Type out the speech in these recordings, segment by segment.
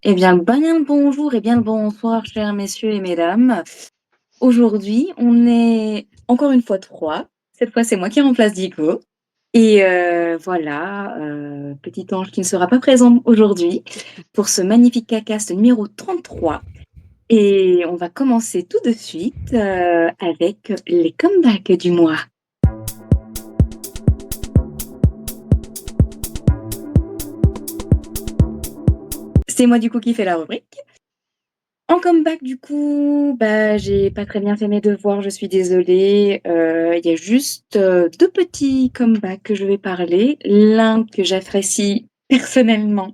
Eh bien le bonjour et bien le bonsoir, chers messieurs et mesdames. Aujourd'hui, on est encore une fois 3. Cette fois, c'est moi qui remplace Diego. Et voilà, petit ange qui ne sera pas présent aujourd'hui pour ce magnifique cacast numéro 33. Et on va commencer tout de suite avec les comebacks du mois. C'est moi du coup qui fais la rubrique. En comeback, du coup, j'ai pas très bien fait mes devoirs, je suis désolée. Il y a juste 2 petits comebacks que je vais parler. L'un que j'apprécie personnellement,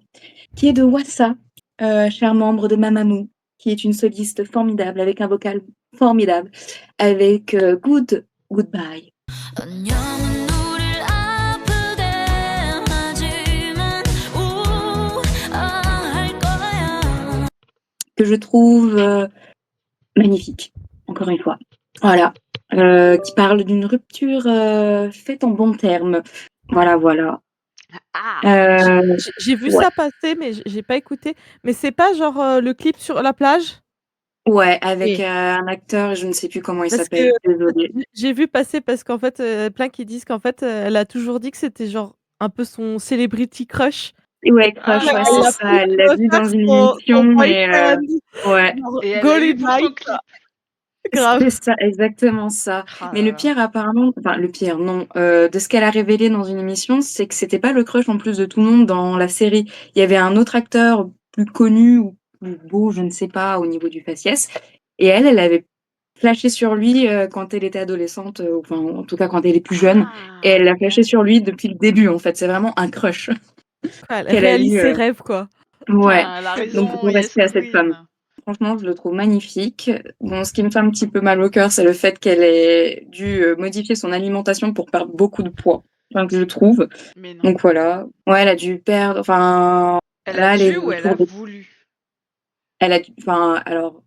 qui est de Wassa, cher membre de Mamamoo, qui est une soliste formidable avec un vocal formidable, avec Goodbye. Que je trouve magnifique, encore une fois. Voilà, qui parle d'une rupture faite en bons termes. Voilà, voilà. J'ai vu Ouais. ça passer, mais j'ai pas écouté. Mais c'est pas genre le clip sur la plage? Ouais, avec Oui. un acteur, je ne sais plus comment il Parce que s'appelle, désolée. j'ai vu passer parce qu'en fait, plein qui disent qu'en fait, elle a toujours dit que c'était genre un peu son celebrity crush. Ouais, Crush, ouais, Elle c'est l'a pris ça, elle l'a pour vu faire dans une son émission et boyfriend. ouais. Genre Et elle a Golden eu pour son Night, clip. grave. C'est ça, exactement ça. Oh Mais là le là. pire apparemment, enfin le pire, non, de ce qu'elle a révélé dans une émission, c'est que c'était pas le crush en plus de tout le monde dans la série. Il y avait un autre acteur plus connu ou plus beau, je ne sais pas, au niveau du faciès et elle avait flashé sur lui, quand elle était adolescente, enfin en tout cas quand elle est plus jeune et elle l'a flashé sur lui depuis le début en fait. C'est vraiment un crush Elle qu'elle a réalise eu, ses rêves, quoi. ouais. Ah, elle a Donc raison, gros yes respect à cette femme. queen. Franchement, je le trouve magnifique. Bon, ce qui me fait un petit peu mal au cœur, c'est le fait qu'elle ait dû modifier son alimentation pour perdre beaucoup de poids. Enfin, que je trouve. Mais non. Donc voilà. Ouais, elle a dû perdre. Enfin, Elle a là, elle est dû ou elle a autour de. voulu? Elle a dû. Enfin, alors.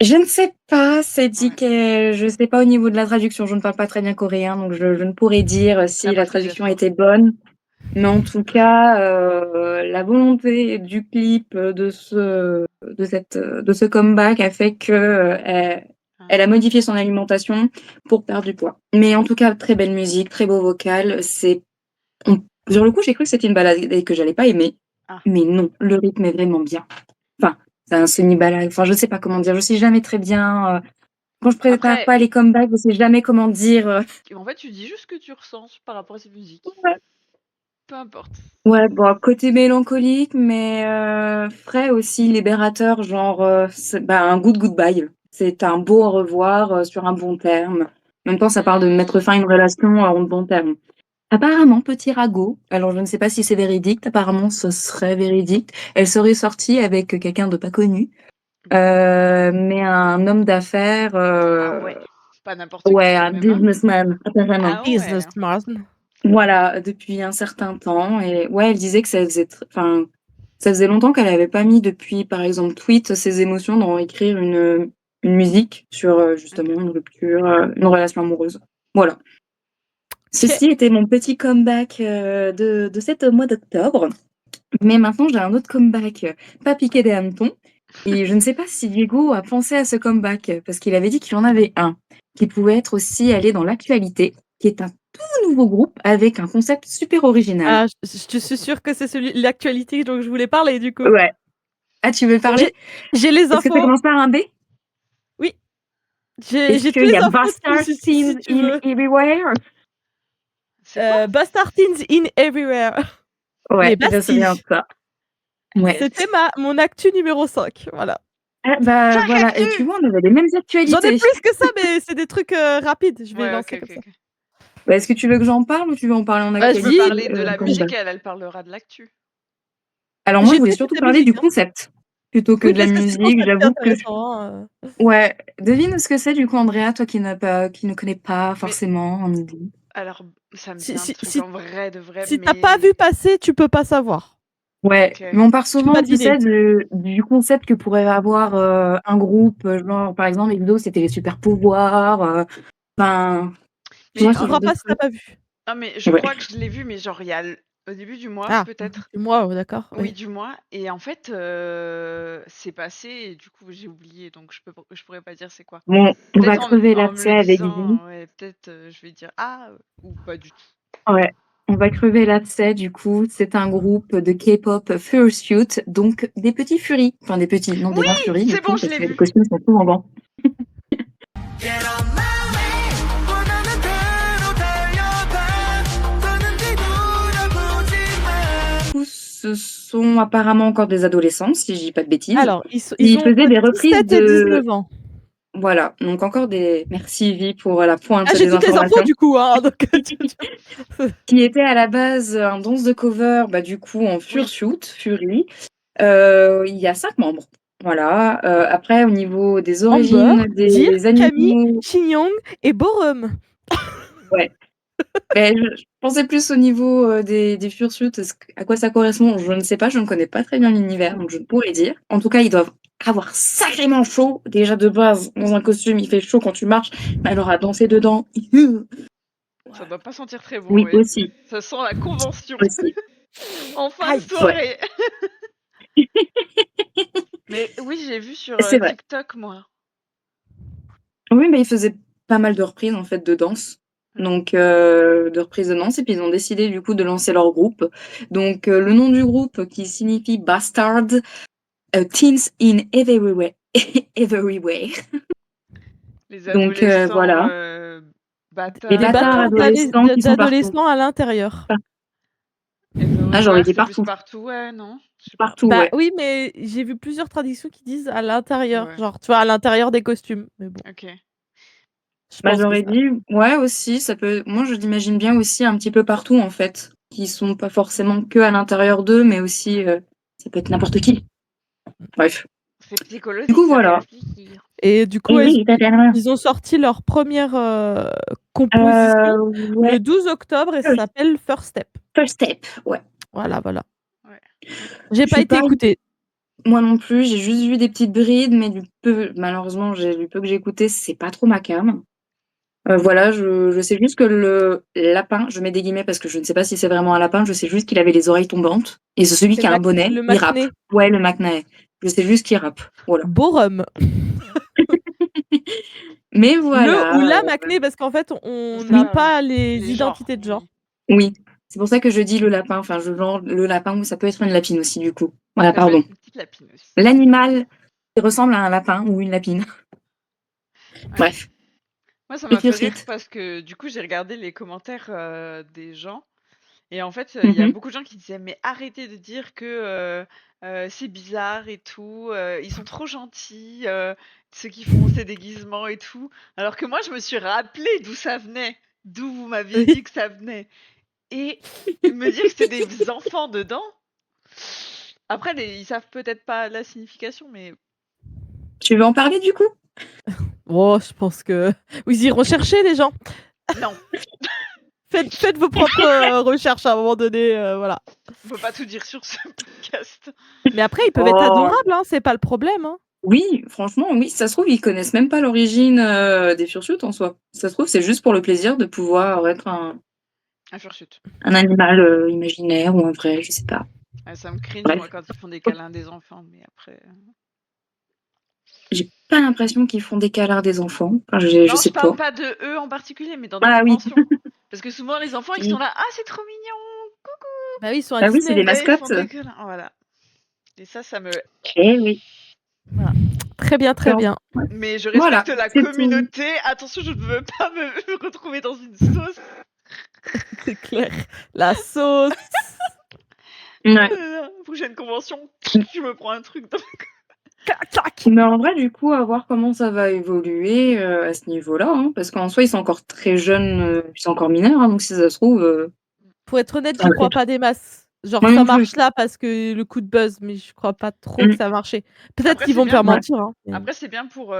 Je ne sais pas, c'est dit Ouais. que. Je sais pas au niveau de la traduction, je ne parle pas très bien coréen, donc je ne pourrais dire si la traduction L'appropriation. était bonne. Mais en tout cas, la volonté du clip, de ce comeback a fait que, elle a Ah. modifié son alimentation pour perdre du poids. Mais en tout cas, très belle musique, très beau vocal. Sur le coup, j'ai cru que c'était une balade et que j'allais pas aimer, Ah. mais non, le rythme est vraiment bien. Enfin, c'est un semi-balade, enfin, je sais pas comment dire, je sais jamais très bien, quand je prépare Après, pas les comebacks, je sais jamais comment dire, en fait, tu dis juste ce que tu ressens par rapport à cette musique. Peu importe. Ouais, bon, côté mélancolique, mais frais aussi, libérateur, genre, un goodbye. C'est un beau au revoir sur un bon terme. En même temps, ça parle de mettre fin à une relation en bon terme. Apparemment, petit ragot, alors je ne sais pas si c'est véridique, apparemment ce serait véridique. Elle serait sortie avec quelqu'un de pas connu, mais un homme d'affaires, Ah ouais. Pas n'importe qui ouais, quand un même, hein. businessman, apparemment. Ah ouais. Businessman. Voilà, depuis un certain temps et ouais, elle disait que ça faisait longtemps qu'elle avait pas mis depuis, par exemple, Tweet, ses émotions dans écrire une musique sur, Ok. justement une rupture, une relation amoureuse. Voilà. OK. Ceci était mon petit comeback, de cet mois d'octobre. Mais maintenant j'ai un autre comeback, pas piqué des hannetons et je ne sais pas si Diego a pensé à ce comeback, parce qu'il avait dit qu'il en avait un, qui pouvait être aussi allé dans l'actualité, qui est un tout nouveau groupe avec un concept super original. Ah, je suis sûre que c'est l'actualité dont je voulais parler, du coup. Ouais. Ah, tu veux J'ai parler? j'ai les Est-ce que ça infos. commence par un B? Oui, j'ai Est-ce j'ai tous qu'il y les a infos Bastard si Teens tu in veux. Everywhere? Bastard Teens in Everywhere. Ouais, Les je me souviens de Bastilles. ça. Ouais. C'était mon actu numéro 5, voilà. Ah bah, 5 voilà et tu actus! vois, on avait les mêmes J'en ai actualités. plus que ça, mais c'est des trucs, rapides, je vais Ouais, ok, lancer comme ok, ça. ok. Bah, est-ce que tu veux que j'en parle ou tu veux en parler en Tu peux Vas-y, actualité, parler de la comeback? musique et elle parlera de l'actu. Alors moi, je j'ai voulais pas surtout écouté parler musique, du hein. concept, plutôt que Oui, de la parce que c'est le musique. concept qui est J'avoue que intéressant, hein. ouais, devine ce que c'est du coup, Andrea, toi qui ne connais pas Mais forcément en idée? alors, ça me dit Si un si truc si en vrai de vrai, si tu as pas mais vu passer, tu peux pas savoir. Ouais, ok. mais on part Tu peux pas souvent, tu deviner. sais, du concept que pourrait avoir, un groupe, genre, par exemple, Exo, c'était les super pouvoirs, enfin, tu Tu Mais vois, en... ce genre trouveras de pas si tu as truc? pas vu. Ah, mais je Ouais. crois que je l'ai vu, mais genre, il y a Au début du mois, Ah, peut-être. du mois, d'accord, Oui, oui. du mois. Et en fait, c'est passé et du coup, j'ai oublié. Donc, je pourrais pas dire c'est quoi. Bon, on va Peut-être crever en me l'abcès le avec vie. disant, ouais, peut-être je vais dire ah ou pas du tout. Ouais, on va crever l'abcès du coup. C'est un groupe de K-pop Fursuit, donc des petits furies. Enfin des petits, non des Oui, grands furies du c'est bon, coup, je parce l'ai que les vu. costumes sont souvent grands. Tous ce sont apparemment encore des adolescents, si je dis pas de bêtises. Alors, ils Ils ont faisaient entre des reprises 17 et de... 19 ans. Voilà, donc encore des... Merci Vi pour la pointe Ah, j'ai des toutes les infos informations. du coup, hein, donc Qui était à la base un danse de cover, bah, du coup en Oui. Fursuit, Fury. Il y a 5 membres. Voilà. Après, au niveau des Amber, origines Dear, des Camille, animaux, Shinyoung et Borum. ouais. Mais je pensais plus au niveau des fursuits, à quoi ça correspond, je ne sais pas, je ne connais pas très bien l'univers, donc je ne pourrais dire. En tout cas, ils doivent avoir sacrément chaud. Déjà de base, dans un costume, il fait chaud quand tu marches, mais alors à danser dedans, Ça doit pas sentir très bon, oui, oui. aussi, Ça sent la convention. aussi. En fin de Aïe. Ouais, soirée. Mais oui, j'ai vu sur c'est vrai. TikTok, moi. Oui, mais ils faisaient pas mal de reprises en fait de danse. Mm. Donc de reprises de danse et puis ils ont décidé du coup de lancer leur groupe. Donc le nom du groupe qui signifie Bastard Teens in Everywhere. Everywhere. Les Donc adolescents voilà, des Des bâtards. bâtards bâtards adolescents qui sont partout. d'adolescents à l'intérieur. Ah, j'aurais Everywhere, dit c'est plus partout. partout, ouais, non? Je sais pas. Partout, Bah ouais. oui, mais j'ai vu plusieurs traductions qui disent à l'intérieur. Ouais, Genre, tu vois, à l'intérieur des costumes. Mais bon, ok. je Bah pense que j'aurais ça. dit ouais aussi, ça peut. Moi je l'imagine bien aussi un petit peu partout en fait, qui sont pas forcément que à l'intérieur d'eux, mais aussi ça peut être n'importe qui. Bref. C'est Du psychologique, coup ça fait voilà. réfléchir. Et du coup, Et oui, totalement. ils ont sorti leur première composition le Ouais, 12 octobre et ça first, s'appelle First Step. first step, ouais. Voilà, voilà. Ouais. J'ai Je pas suis été pas écoutée. moi non plus, j'ai juste vu des petites brides, mais du peu malheureusement, j'ai du peu que j'ai écouté, c'est pas trop ma came. Voilà, je sais juste que le lapin, je mets des guillemets parce que je ne sais pas si c'est vraiment un lapin, je sais juste qu'il avait les oreilles tombantes et c'est celui C'est qui a un bonnet, le il rappe. Macné. Ouais, le McNay. Je sais juste qu'il rappe, voilà. Borum. Mais Le ou voilà, la Macné, parce qu'en fait, on C'est n'a oui, ça, pas les les genres, identités de genre. oui. oui. C'est pour ça que je dis le lapin, enfin je genre le lapin ou ça peut être une lapine aussi du coup. Voilà, Ça peut pardon. être une petite lapine aussi. L'animal qui ressemble à un lapin ou une lapine. Ouais. Bref, Moi, ça m'a petit fait rire rite. parce que du coup, j'ai regardé les commentaires des gens. Et en fait, il y a Mhm. beaucoup de gens qui disaient: «Mais arrêtez de dire que, c'est bizarre et tout, ils sont trop gentils, ceux qui font ces déguisements et tout». Alors que moi, je me suis rappelé d'où ça venait, d'où vous m'aviez dit Oui. que ça venait et me dire que c'était des enfants dedans. Après ils savent peut-être pas la signification, mais Tu veux en parler du coup? Oh, je pense que ils iront chercher les gens. non, Faites vos propres recherches à un moment donné, voilà. on peut pas tout dire sur ce podcast. Mais après, ils peuvent être Oh, adorables, hein, c'est pas le problème, hein. oui, franchement, oui, ça se trouve, ils connaissent même pas l'origine des fursuits en soi. Ça se trouve, c'est juste pour le plaisir de pouvoir être Un fursuit. un animal imaginaire ou un vrai, je sais pas. Ah, ça me cringe moi Bref, quand ils font des câlins des enfants, mais après, j'ai pas l'impression qu'ils font des câlins des enfants. Enfin, je non, je sais parle pas. pas de eux en particulier, mais dans des Ah oui, conventions. Parce que souvent les enfants, ils sont oui. là: «Ah, c'est trop mignon!» Bah oui, ils sont à Bah oui, c'est Disney. des Et ils font mascottes. des câlins, voilà. Et ça me Eh oui. voilà. Très bien, très Alors, bien. ouais. Mais je Voilà, respecte la c'est tout. communauté. Attention, je ne veux pas me retrouver dans une sauce. C'est clair. La sauce. Ouais. Prochaine convention, je me prends un truc dans Clac, clac. Mais en vrai, du coup, à voir comment ça va évoluer à ce niveau-là, hein, parce qu'en soi, ils sont encore très jeunes, ils sont encore mineurs, hein, donc si ça se trouve, Pour être honnête, ça j'y va crois être- pas des masses. Genre, moi ça non plus. marche là parce que le coup de buzz, mais je crois pas trop que Mm. ça a marché. Peut-être Après, qu'ils c'est vont me bien. faire Ouais. mentir, hein, mais Après, c'est bien pour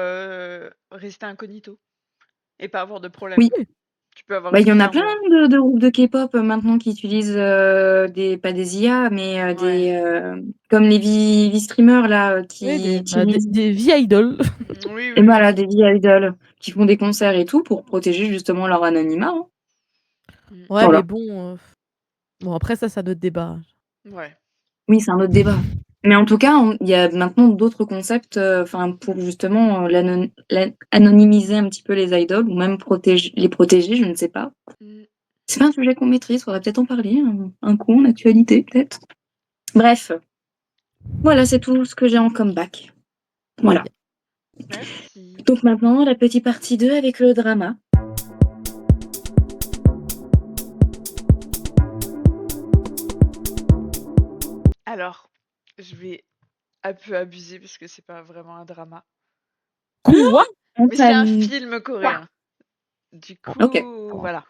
rester incognito et pas avoir de problème. Oui. oui. Tu peux avoir Bah, il une y en a firme. plein de groupes de K-pop maintenant qui utilisent pas des IA, mais Ouais. comme les V-streamers là, Oui, qui utilisent des vieilles idoles. Oui, et oui, voilà, oui. des V-idols qui font des concerts et tout pour protéger justement leur anonymat, hein. Mm. Ouais, mais Voilà. bon, Bon après ça, c'est un autre débat. Ouais. Oui, c'est un autre débat. Mais en tout cas, il y a maintenant d'autres concepts, enfin pour justement anonymiser un petit peu les idoles ou même les protéger, je ne sais pas. Mm. C'est pas un sujet qu'on maîtrise, faudrait peut-être en parler un coup en actualité, peut-être. Bref, voilà, c'est tout ce que j'ai en comeback. Voilà. Merci. Donc maintenant, la petite partie 2 avec le drama. Alors, je vais un peu abuser parce que c'est pas vraiment un drama. Quoi? Mais c'est un film coréen. Du Ok. coup, voilà.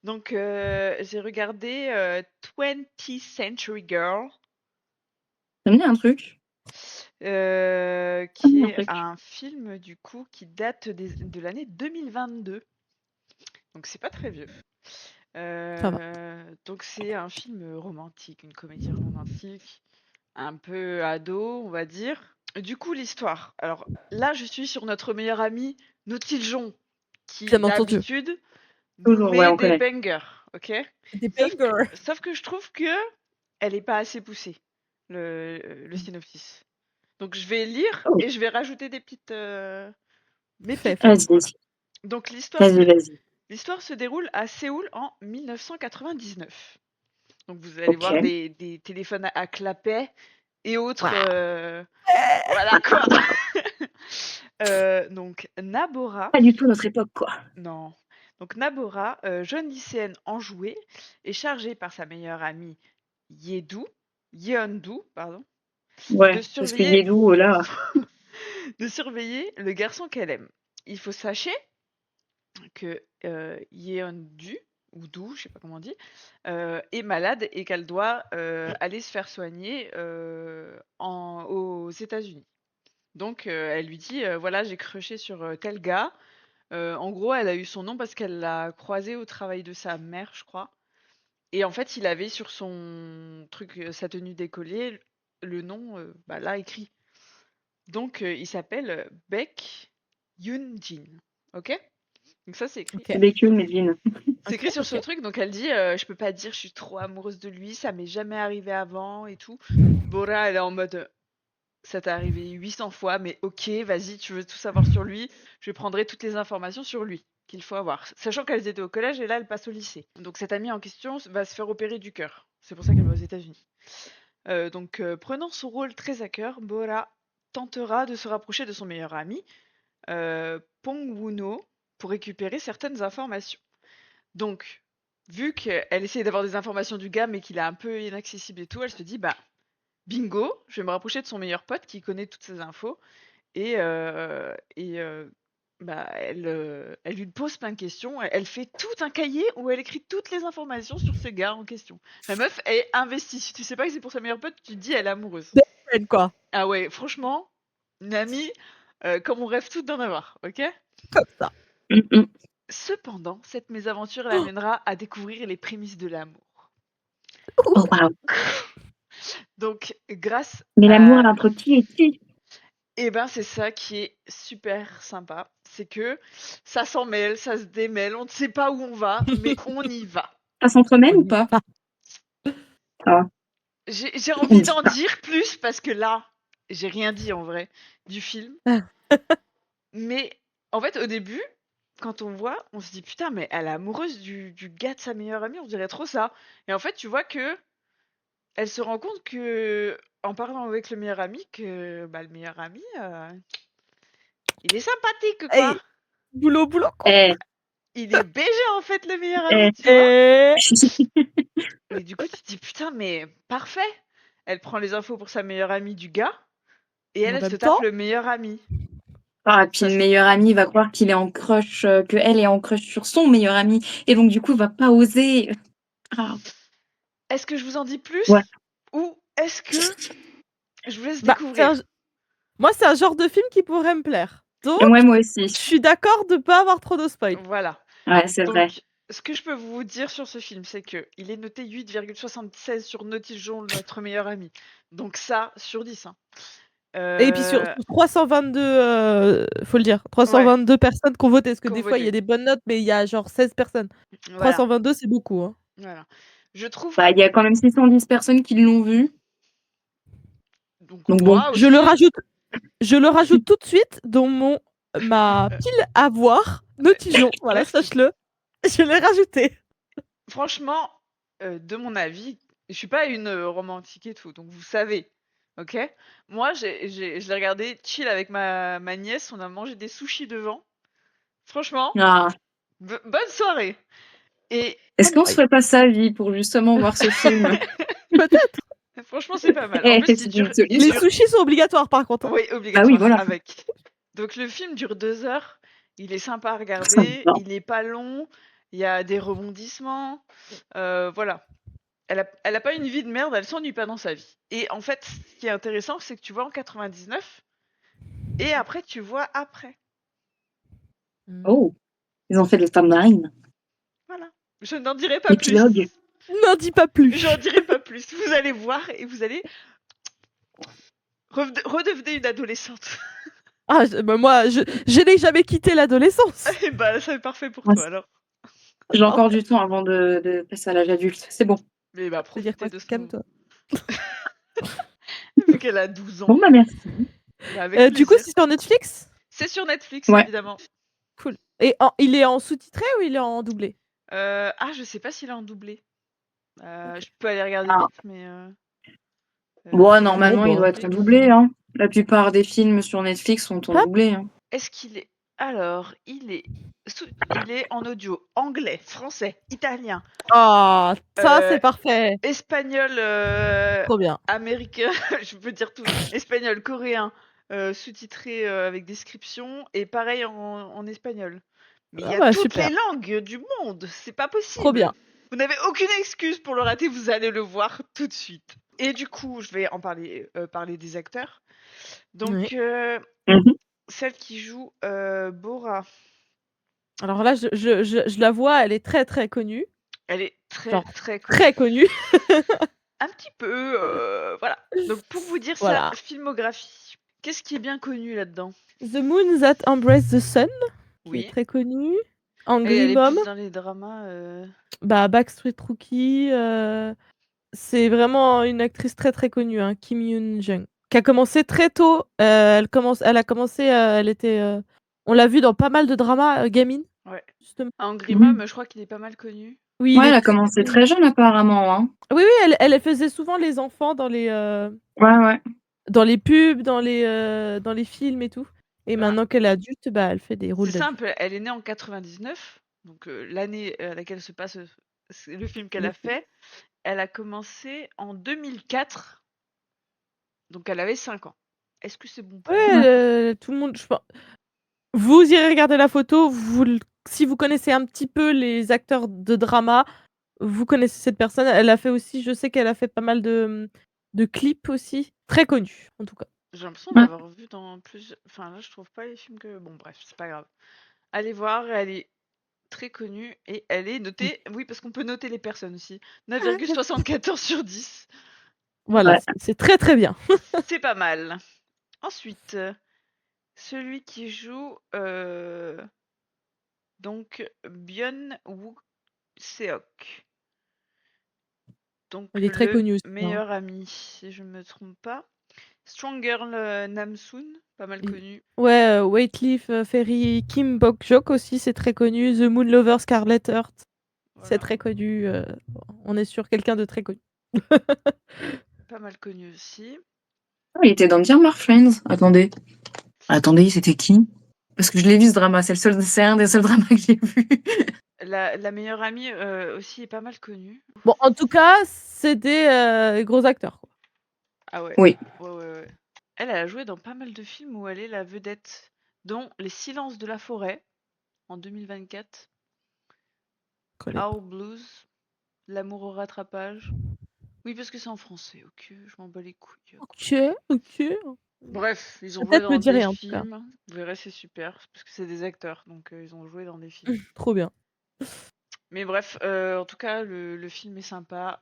Donc, j'ai regardé 20th Century Girl, Ça me dit un truc. Ça me qui dit un est truc. un film du coup qui date de l'année 2022. Donc, c'est pas très vieux. Ça va. Donc, c'est un film romantique, une comédie romantique, un peu ado, on va dire. Du coup, l'histoire. Alors là, je suis sur notre meilleur ami, Nautiljon, qui Bien entendu. d'habitude nous Toujours, ouais, met on des connaît. bangers, ok? Des Sauf que, bangers. sauf que je trouve que elle est pas assez poussée, le synopsis. Donc je vais lire Oh. et je vais rajouter mes petites Fais. notes, Vas-y, voilà. Donc vas-y. l'histoire se déroule à Séoul en 1999. Donc vous allez Ok. voir des téléphones à clapet et autres, Waouh. voilà quoi. Donc Nabora, Pas du tout notre époque, quoi. non. Donc Nabora, jeune lycéenne enjouée, est chargée par sa meilleure amie Yeondu, pardon, de Ouais, parce que surveiller, Yedou, là. de surveiller le garçon qu'elle aime. Il faut sachez que Yeondu, ou Du, je sais pas comment on dit, est malade et qu'elle doit aller se faire soigner aux États-Unis. Donc elle lui dit voilà, j'ai crushé sur tel gars. En gros, elle a eu son nom parce qu'elle l'a croisé au travail de sa mère, je crois. Et en fait, il avait sur son truc, sa tenue d'écolier, le nom bah, là écrit. Donc il s'appelle Baek Yoon-jin. Ok? Donc ça, c'est écrit. Ok. Bécule, Medine. C'est Ok. écrit sur ce Ok. truc, donc elle dit je peux pas dire, je suis trop amoureuse de lui, ça m'est jamais arrivé avant et tout. Bora, elle est en mode ça t'est arrivé 800 fois, mais ok, vas-y, tu veux tout savoir sur lui, je prendrai toutes les informations sur lui qu'il faut avoir. Sachant qu'elles étaient au collège et là, elles passent au lycée. Donc cette amie en question va se faire opérer du cœur. C'est pour ça qu'elle va aux États-Unis. Donc prenant son rôle très à cœur, Bora tentera de se rapprocher de son meilleur ami, Pong Wuno, pour récupérer certaines informations. Donc, vu qu'elle essaie d'avoir des informations du gars, mais qu'il est un peu inaccessible et tout, elle se dit, bah, bingo, je vais me rapprocher de son meilleur pote qui connaît toutes ces infos. Et bah, elle lui pose plein de questions. Elle fait tout un cahier où elle écrit toutes les informations sur ce gars en question. La meuf est investie. Si tu sais pas que c'est pour sa meilleure pote, tu te dis elle est amoureuse. Des peines, quoi. Ah ouais, franchement, une amie, comme on rêve toutes d'en avoir, ok? Comme ça. Cependant, cette mésaventure l'amènera à découvrir les prémices de l'amour. Oh, waouh. Donc, grâce Mais l'amour à... entre qui et qui? Eh ben, c'est ça qui est super sympa. C'est que ça s'en mêle, ça se démêle, on ne sait pas où on va, mais on y va. Ça s'entremêle On ou y pas? va. Ah, J'ai on envie dit d'en pas. dire plus parce que là, j'ai rien dit en vrai du film. Mais en fait, au début, quand on voit, on se dit putain, mais elle est amoureuse du gars de sa meilleure amie, on dirait trop ça. Et en fait, tu vois que elle se rend compte que, en parlant avec le meilleur ami, que bah, le meilleur ami, il est sympathique, quoi. Hey, boulot, quoi. Eh, Il est BG, en fait, le meilleur ami, eh. tu vois. Et... Et du coup, tu te dis putain, mais parfait. Elle prend les infos pour sa meilleure amie du gars, et Et en elle se même tape temps, le meilleur ami. Ah, et puis Ça, le meilleur ami va croire qu'il est en crush, que elle est en crush sur son meilleur ami, et donc du coup va pas oser. Ah, est-ce que je vous en dis ouais. plus ou est-ce que je vous laisse bah, découvrir? moi, c'est un genre de film qui pourrait me plaire. Donc, Et moi je aussi. suis d'accord de pas avoir trop de spoil. Voilà. Ouais, c'est vrai. Donc, ce que je peux vous dire sur ce film, c'est que il est noté 8,76 sur Nautiljon, notre meilleur ami. Donc ça, sur 10. Hein. Et puis sur 322, faut le dire, Ouais, 322 personnes qui ont voté, parce que qu'on des fois, il y votait. a des bonnes notes, mais il y a genre 16 personnes. Voilà, 322, c'est beaucoup, hein. voilà. Je trouve Bah, il y a quand même 610 personnes qui l'ont vu. donc Donc bon. moi aussi. Je le rajoute tout de suite dans ma pile à voir. Notigeons, voilà, Merci. sache-le. Je l'ai rajouté. Franchement, de mon avis, je suis pas une romantique et tout, donc vous savez, ok? Moi, je l'ai regardé chill avec ma nièce, on a mangé des sushis devant. Franchement, Ah. bonne soirée. Et Est-ce qu'on se ferait pas ça, vie, pour justement voir ce film? Peut-être. franchement, c'est pas mal. En Eh, plus, c'est une il Les solution. dure. sushis sont obligatoires par contre. Oui, Ah oui, obligatoire voilà. avec. Donc le film dure 2 heures. Il est sympa à Ça regarder. va. Il est pas long. Il y a des rebondissements. Voilà. Elle a pas une vie de merde. Elle s'ennuie pas dans sa vie. Et en fait, ce qui est intéressant, c'est que tu vois en 99 et après tu vois après. Oh, ils ont fait le timeline. Voilà. Je n'en dirai pas plus. L'épilogue. N'en dis pas plus. J'en dirai pas plus. Vous allez voir et vous allez redevenir une adolescente. Ah, moi, je n'ai jamais quitté l'adolescence. Et bah, c'est parfait pour Ouais, toi alors. j'ai Oh, encore du temps avant de passer à l'âge adulte. C'est bon. Mais bah, c'est-à-dire profitez quoi? de ce moment. Calme-toi. Vu qu'elle a 12 ans. Bon, bah merci. Bah, avec Du coup, plaisir. c'est sur Netflix? C'est sur Netflix, Ouais. évidemment. Cool. Et il est en sous-titré ou il est en doublé? Je sais pas s'il est en doublé. Je peux aller regarder Ah. vite, mais Bon, peut-être normalement, qu'il il est doit être doublé. en doublé, hein. La plupart des films sur Netflix sont en Hop. doublé, hein. Est-ce qu'il est... Alors, il est en audio anglais, français, italien, Ah, ça, euh, c'est parfait. espagnol, Trop bien. américain, je peux dire tout, espagnol, coréen, sous-titré avec description, et pareil en espagnol. Mais il y Ah a bah, toutes les super. langues du monde, c'est pas Trop possible. bien. Vous n'avez aucune excuse pour le rater, vous allez le voir tout de suite. Et du coup, je vais en parler des acteurs. Oui. Donc, Mhm. celle qui joue Bora, Alors là, je la vois, elle est très très connue. elle est très Genre, très très connue. connue. Un petit peu, voilà. Donc pour vous dire sa Voilà. filmographie, qu'est-ce qui est bien connu là-dedans? The Moon That Embraced the Sun, qui est Oui. très connue. Et Angry elle est Mom, plus dans les dramas. bah, Backstreet Rookie. C'est vraiment une actrice très très connue, hein, Kim Yoon-jung, qui a commencé très tôt. Elle a commencé, elle était, on l'a vue dans pas mal de dramas, gamine, Ouais. justement. Angry Mhm. Mom, je crois qu'il est pas mal connu. Oui, il Ouais, est elle a très commencé connu. très jeune, apparemment, hein. Oui, oui, elle faisait souvent les enfants Ouais, ouais. dans les pubs, dans les films et tout. Et Ben, maintenant qu'elle est adulte, bah, elle fait des rôles c'est d'adulte. simple, elle est née en 99, donc l'année à laquelle se passe c'est le film qu'elle a Mmh. fait. Elle a commencé en 2004, donc elle avait 5 ans. Est-ce que c'est bon pour vous? Ouais, tout le monde, je pen vous irez regarder la photo, si vous connaissez un petit peu les acteurs de drama, vous connaissez cette personne. Elle a fait aussi, je sais qu'elle a fait pas mal de clips aussi, très connue en tout cas. J'ai l'impression de Ouais. l'avoir vu dans plus. Enfin là, je trouve pas les films que. Bon, bref, c'est pas grave. Allez voir, elle est très connue et elle est Mmh. notée. Oui, parce qu'on peut noter les personnes aussi. 9,74 sur 10. Voilà, Ouais. c'est très, très bien. C'est pas mal. Ensuite, celui qui joue donc Byun Woo Seok. Donc Elle est très le connue aussi, hein. meilleur ami, si je me trompe pas. Strong Girl Namsoon, pas mal Et connu. ouais, Wycliffe Ferry, Kim Bok-jok aussi, c'est très connu. The Moon Lover, Scarlet Heart, c'est Voilà, très connu. On est sur quelqu'un de très connu. pas mal connu aussi. Ah, il était dans Dear Friends. Attendez, c'était qui? Parce que je l'ai vu ce drama, c'est un des seuls dramas que j'ai vu. La meilleure amie aussi est pas mal connue. Bon, en tout cas, c'est des gros acteurs, quoi. Ah ouais. Oui. Ouais. Elle a joué dans pas mal de films où elle est la vedette, dont Les Silences de la forêt en 2024, Connais pas. Our Blues, L'amour au rattrapage. Oui, parce que c'est en français, ok, je m'en bats les couilles. Ok, ok. Bref, ils ont joué Peut-être me dans des dirait en tout cas. films. Vous verrez, c'est super, parce que c'est des acteurs, donc ils ont joué dans des films. Trop bien. Mais bref, en tout cas, le film est sympa.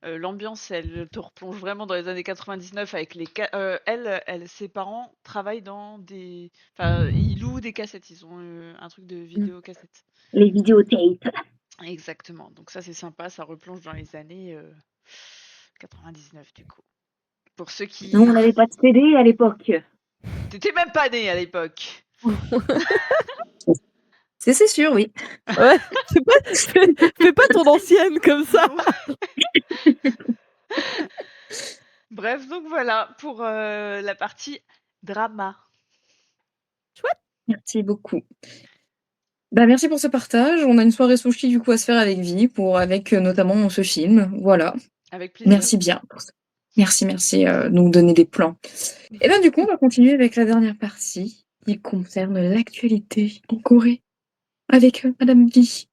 L'ambiance, elle te replonge vraiment dans les années 99 avec ses parents travaillent dans des... Enfin, ils louent des cassettes, ils ont un truc de Mmh. vidéo cassette. Les vidéotapes. Exactement. Donc ça, c'est sympa, ça replonge dans les années 99 du coup. Pour ceux Nous, on qui... n'avait pas de CD à l'époque. T'étais même pas né à l'époque. C'est sûr, oui. Ouais, fais pas ton ancienne comme ça. Bref, donc voilà pour la partie drama. Merci beaucoup. Bah, merci pour ce partage. On a une soirée sushi du coup à se faire avec Vi, avec notamment ce film. Voilà. Avec plaisir. Merci bien pour ça. Merci, de nous donner des plans. Et ben du coup, on va continuer avec la dernière partie qui concerne l'actualité en Corée avec Madame Vi.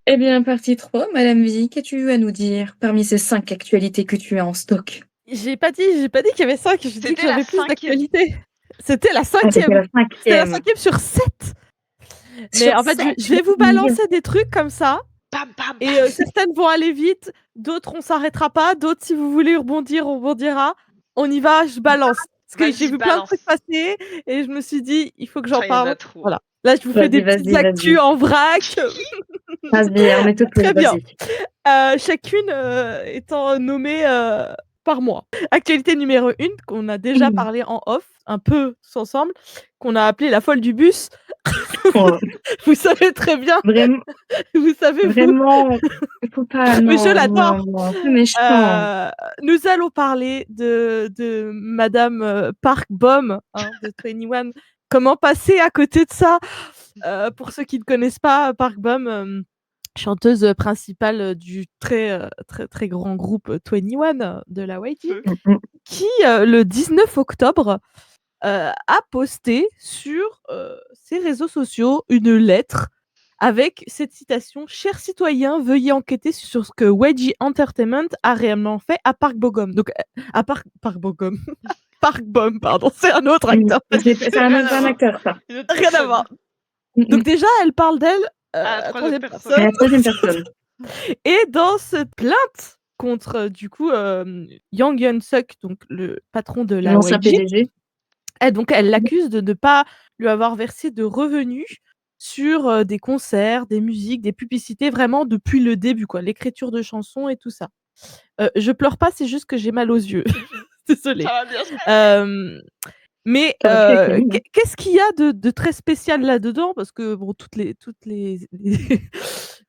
Eh bien, partie 3, Madame Vi, qu'as-tu à nous dire parmi ces 5 actualités que tu as en stock? J'ai pas dit qu'il y avait 5, j'ai dit que C'était la j'avais plus 5e. d'actualité. C'était la Ah, c'était 5e. la C'était la 5e. 5e sur 7. Mais Sur en fait, 7, je vais vous balancer des trucs comme ça. Bam, bam, Et bam. certaines vont aller vite, d'autres on s'arrêtera pas, d'autres si vous voulez rebondir, on rebondira. On y va, je balance. Parce que j'ai Vas-y, vu plein de balance. trucs passer et je me suis dit, il faut que j'en Putain, il y en parle. a trop. Voilà. Là, je vous fais des petites actus en vrac. Vas-y, remets-toi, Très bien. vas-y. Chacune étant nommée par mois. Actualité numéro 1, qu'on a déjà parlé en off, un peu tous ensemble, qu'on a appelé la folle du bus. Oh, Vous savez très bien. vraiment, Vous savez, vous. vraiment, faut pas, Mais je non, l'adore. non, non, c'est méchant. Nous allons parler de Madame Park Bom de 21. Comment passer à côté de ça? Pour ceux qui ne connaissent pas, Park Bom, chanteuse principale du très, très, très grand groupe 21 de la YG, qui, le 19 octobre, a posté sur ses réseaux sociaux une lettre avec cette citation: «Chers citoyens, veuillez enquêter sur ce que YG Entertainment a réellement fait à Park Bogum». Donc, à Park Bogum. Park Bom, pardon, c'est un autre acteur. C'est un acteur, ça. Rien à voir. Donc déjà, elle parle d'elle à la troisième À personne. la troisième personne. Et dans cette plainte contre, du coup, Yang Hyun-suk, donc le patron de la L'ancien YG, PDG. elle l'accuse de ne pas lui avoir versé de revenus sur des concerts, des musiques, des publicités, vraiment depuis le début, quoi, l'écriture de chansons et tout ça. Je pleure pas, c'est juste que j'ai mal aux yeux. Désolée. Ça va bien. Mais qu'est-ce qu'il y a de très spécial là-dedans? Parce que bon, toutes les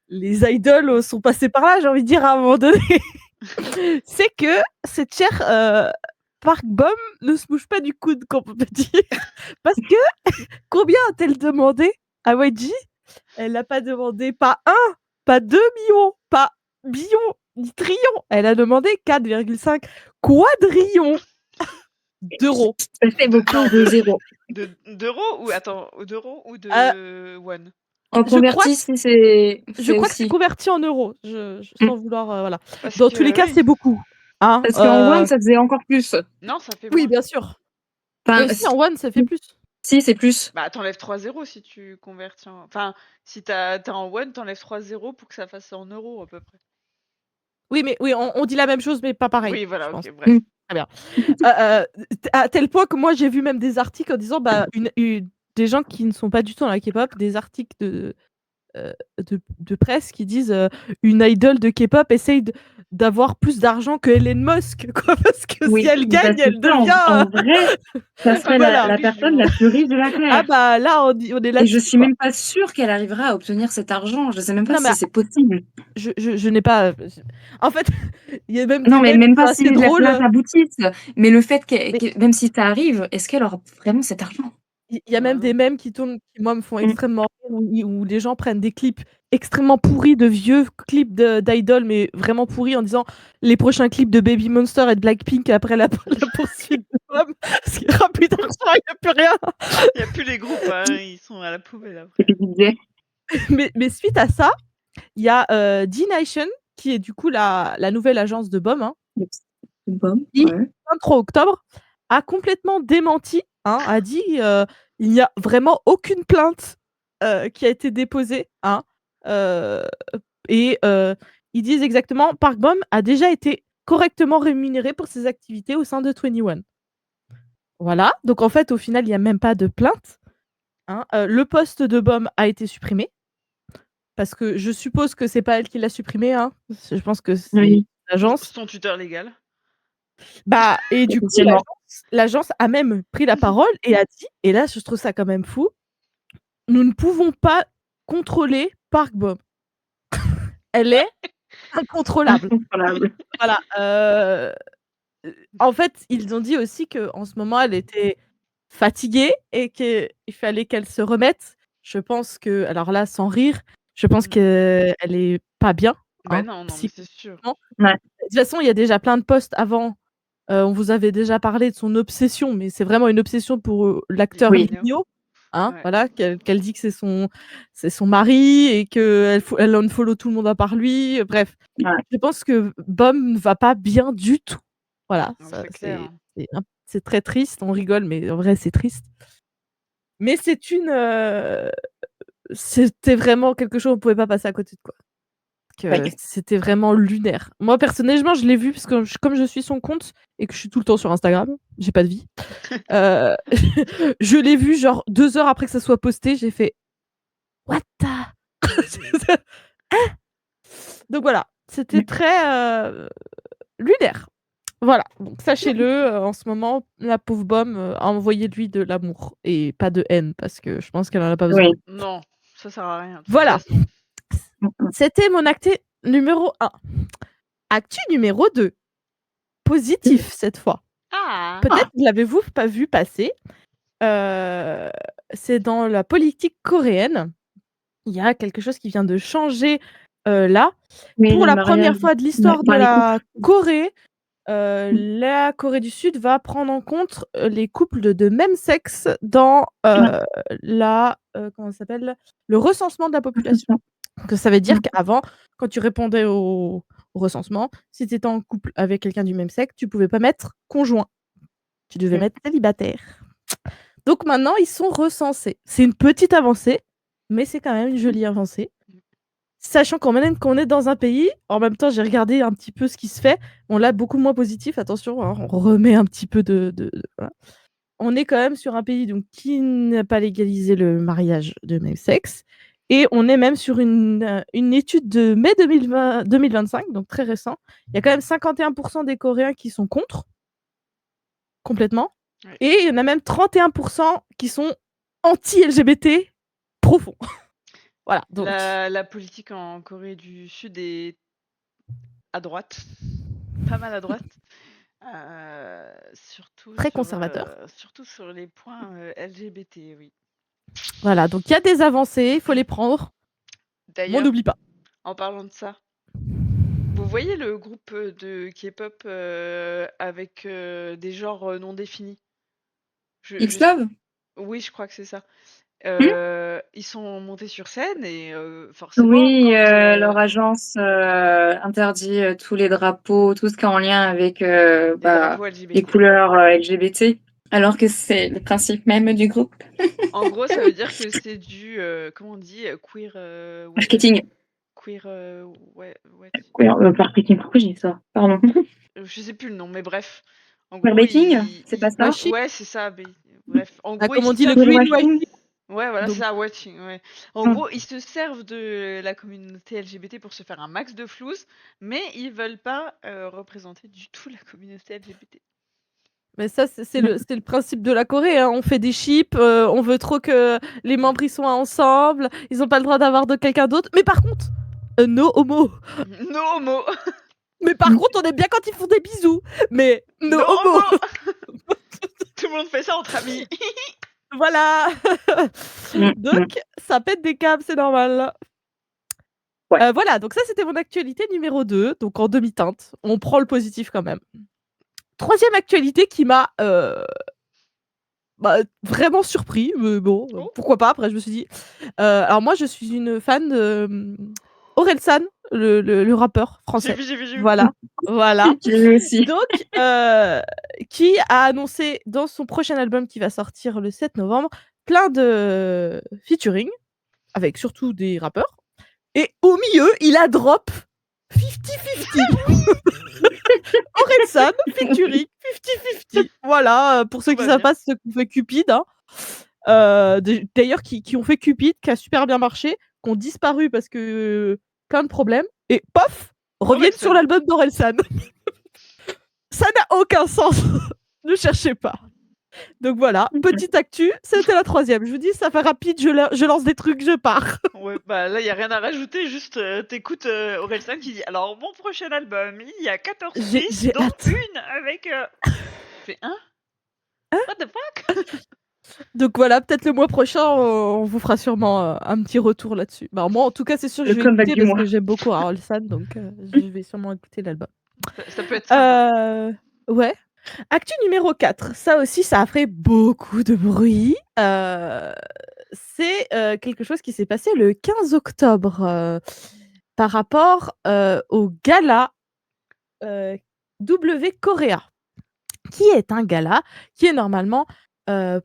les idoles sont passées par là, j'ai envie de dire, à un moment donné. C'est que cette chère Park Bom ne se bouge pas du coude, qu'on peut dire. Parce que combien a-t-elle demandé à YG? Elle n'a pas demandé pas 1, pas 2 millions, pas millions, ni trillions. Elle a demandé 4,5 quadrillions d'euros. Ça fait beaucoup de zéro. D'euros ou attends, d'euros ou de won? En converti, c'est Je crois que aussi. c'est converti en euros, sans vouloir, voilà. Parce Dans que, tous les cas, oui. c'est beaucoup, hein. Parce qu'en won, ça faisait encore plus. Non, ça fait Oui, moins. bien sûr. Enfin, Si, en won, ça fait plus. Si, c'est plus. Bah, t'enlèves 3 zéros si tu convertis en... Enfin, si t'as en won, t'enlèves 3 zéros pour que ça fasse en euros à peu près. Oui, mais oui, on dit la même chose, mais pas pareil. Oui, voilà, je pense. ok, bref. Très bien. À tel point que moi, j'ai vu même des articles en disant, bah, des gens qui ne sont pas du tout dans la K-pop, des articles de presse qui disent une idole de K-pop essaye d'avoir plus d'argent que Elon Musk, quoi, parce que Oui, si elle gagne, elle devient. En vrai, ça serait Voilà. la personne la plus riche de la Terre. Ah bah là, on est là. Et je suis même pas sûre qu'elle arrivera à obtenir cet argent. Je sais même pas Non, mais si c'est possible. je n'ai pas. En fait, il y a même des Non, mais mèmes même qui sont pas si assez drôles. la aboutisse. Mais le fait que même si ça arrive, est-ce qu'elle aura vraiment cet argent? Il y a même des mèmes qui tournent, qui moi me font extrêmement rire, où les gens prennent des clips extrêmement pourris, de vieux clips d'idoles, mais vraiment pourris, en disant les prochains clips de Baby Monster et de Blackpink après la poursuite de Pomme, parce qu'il n'y aura plus d'argent, il n'y a plus rien. Il n'y a plus les groupes, hein, ils sont à la poubelle après. Mais suite à ça, il y a D-Nation, qui est du coup la nouvelle agence de Bom, qui, le 23 octobre, a complètement démenti, a dit il n'y a vraiment aucune plainte qui a été déposée, et ils disent exactement: Park Bom a déjà été correctement rémunéré pour ses activités au sein de 21. Voilà, donc en fait, au final, il y a même pas de plainte, hein. Le post de Baume a été supprimé parce que je suppose que c'est pas elle qui l'a supprimé, hein. Je pense que c'est Oui, l'agence. Son tuteur légal. Bah et du coup, effectivement. l'agence a même pris la parole et a dit et là, je trouve ça quand même fou: «Nous ne pouvons pas contrôler Park Bom. Elle est incontrôlable». Incontrôlable. Voilà, en fait, ils ont dit aussi qu'en ce moment, elle était fatiguée et qu'il fallait qu'elle se remette. Je pense que alors là, sans rire, je pense Mmh. qu'elle est pas bien, Bah hein, non, mais c'est sûr. psychologiquement. Ouais. De toute façon, il y a déjà plein de posts avant. On vous avait déjà parlé de son obsession, mais c'est vraiment une obsession pour, l'acteur Oui. Lee hein, Ouais. voilà, qu'elle dit que c'est son mari et qu'elle unfollow tout le monde à part lui, bref. Ouais. Je pense que Bom ne va pas bien du tout. Voilà, Non, ça c'est clair, hein. c'est très triste, on rigole, mais en vrai, c'est triste. Mais c'était vraiment quelque chose, on pouvait pas passer à côté de quoi. Que Oui. c'était vraiment lunaire. Moi, personnellement, je l'ai vu parce que comme je suis son compte et que je suis tout le temps sur Instagram, j'ai pas de vie, heu, je l'ai vu genre 2 heures après que ça soit posté, j'ai fait: «What the?» Donc voilà, c'était Mmh. très, lunaire. Voilà, donc sachez-le, en ce moment, la pauvre Baume, envoyez-lui de l'amour et pas de haine parce que je pense qu'elle en a pas besoin. Oui. Non, ça sert à rien de toute Voilà, façon. Mmh mh. c'était mon actu numéro 1. Actu numéro 2, Mmh. positif cette fois. Ah! Peut-être Ah! l'avez-vous pas vu passer, heu, c'est dans la politique coréenne. Il y a quelque chose qui vient de changer, là. Oui, Pour le la mariage, première fois de ouais, l'histoire de enfin les couples. la Corée, Mmh. la Corée du Sud va prendre en compte, les couples de même sexe dans, Ouais, comment ça s'appelle? Le recensement de la c'est population. ça. Donc ça veut dire Mmh. qu'avant, quand tu répondais au recensement, si tu étais en couple avec quelqu'un du même sexe, tu pouvais pas mettre conjoint, tu devais Mmh. mettre célibataire. Donc maintenant, ils sont recensés. C'est une petite avancée, mais c'est quand même une jolie avancée. Sachant qu'on est dans un pays, en même temps, j'ai regardé un petit peu ce qui se fait, on l'a beaucoup moins positif, attention, hein, on remet un petit peu de voilà. On est quand même sur un pays donc qui n'a pas légalisé le mariage de même sexe et on est même sur une étude de mai 2025, donc très récent. Il y a quand même 51 des Coréens qui sont contre, complètement, Ouais. et il y en a même 31 qui sont anti-LGBT profonds. Voilà, donc La politique en Corée du Sud est à droite, pas mal à droite, très conservateur. surtout sur les points, LGBT, oui. Voilà, donc il y a des avancées, il faut les prendre, mais on D'ailleurs, n'oublie pas. en parlant de ça, vous voyez le groupe, de K-pop, avec, des genres, non définis? Je sais X-Love? oui, je crois que c'est ça. Mmh? Ils sont montés sur scène et forcément Oui, quand, leur agence, interdit, tous les drapeaux, tout ce qui est en lien avec, les bah, drapeaux les LGBT. couleurs, LGBT, alors que c'est le principe même du groupe. En gros, ça veut dire que c'est du, comment on dit? Queer, Marketing. queer, what? Couleur, marketing, pourquoi j'ai dit ça? Pardon. Je sais plus le nom, mais bref. En gros, Queerbaiting? C'est pas ça? Washing, ouais, c'est ça, bref. En bah, gros, ils comme on se dit le servent greenwashing, Queerwashing? ouais, voilà, c'est donc ça, watching, ouais. En Mmh. gros, ils se servent de la communauté LGBT pour se faire un max de flouze, mais ils veulent pas, représenter du tout la communauté LGBT. mais ça c'est Mmh. le principe de la Corée, hein. On fait des ships, on veut trop que les membres ils soient ensemble, ils ont pas le droit d'avoir de quelqu'un d'autre. Mais par contre, no homo. No homo! Mais par Mmh. contre, on aime bien quand ils font des bisous, mais no No homo. homo! Tout le monde fait ça entre amis. Voilà. Mmh mh. Donc ça pète des câbles, c'est normal. Ouais. Voilà, donc ça c'était mon actualité numéro 2, donc en demi-teinte. On prend le positif quand même. 3e actualité qui m'a, bah, vraiment surpris, mais bon, Oh, pourquoi pas? Après je me suis dit, alors moi je suis une fan de, Orelsan, le rappeur j'ai français. vu, j'ai vu, j'ai vu. Voilà, voilà. J'ai vu aussi. Donc, qui a annoncé dans son prochain album qui va sortir le 7 novembre, plein de featuring avec surtout des rappeurs et au milieu, il a drop 50-50. Orelsan, featuring 50-50. Voilà, pour ceux Tout qui va savent bien. pas, c'est ceux qui ont fait Cupid, hein. D'ailleurs qui ont fait Cupid, qui a super bien marché, qui ont disparu parce que plein de problèmes et pof, reviennent sur Orelsan. l'album d'Orelsan. Ça n'a aucun sens. Ne cherchez pas. Donc voilà, petite actu, c'était la 3e. Je vous dis, ça fait rapide, je lance des trucs, je pars. Ouais, bah là, y a rien à rajouter, juste t'écoutes Orelsan qui dit alors, mon prochain album, il y a 14 pistes, J'ai dont hâte. une avec. Fais un What the fuck? Donc voilà, peut-être le mois prochain, on vous fera sûrement un petit retour là-dessus. Bah, moi, en tout cas, c'est sûr que Le je vais comeback écouter du parce mois. que j'aime beaucoup Orelsan, donc je vais sûrement écouter l'album. Ça peut être sympa. Ouais. Actu numéro 4, ça aussi, ça a fait beaucoup de bruit. C'est quelque chose qui s'est passé le 15 octobre par rapport au gala W Korea, qui est un gala qui est normalement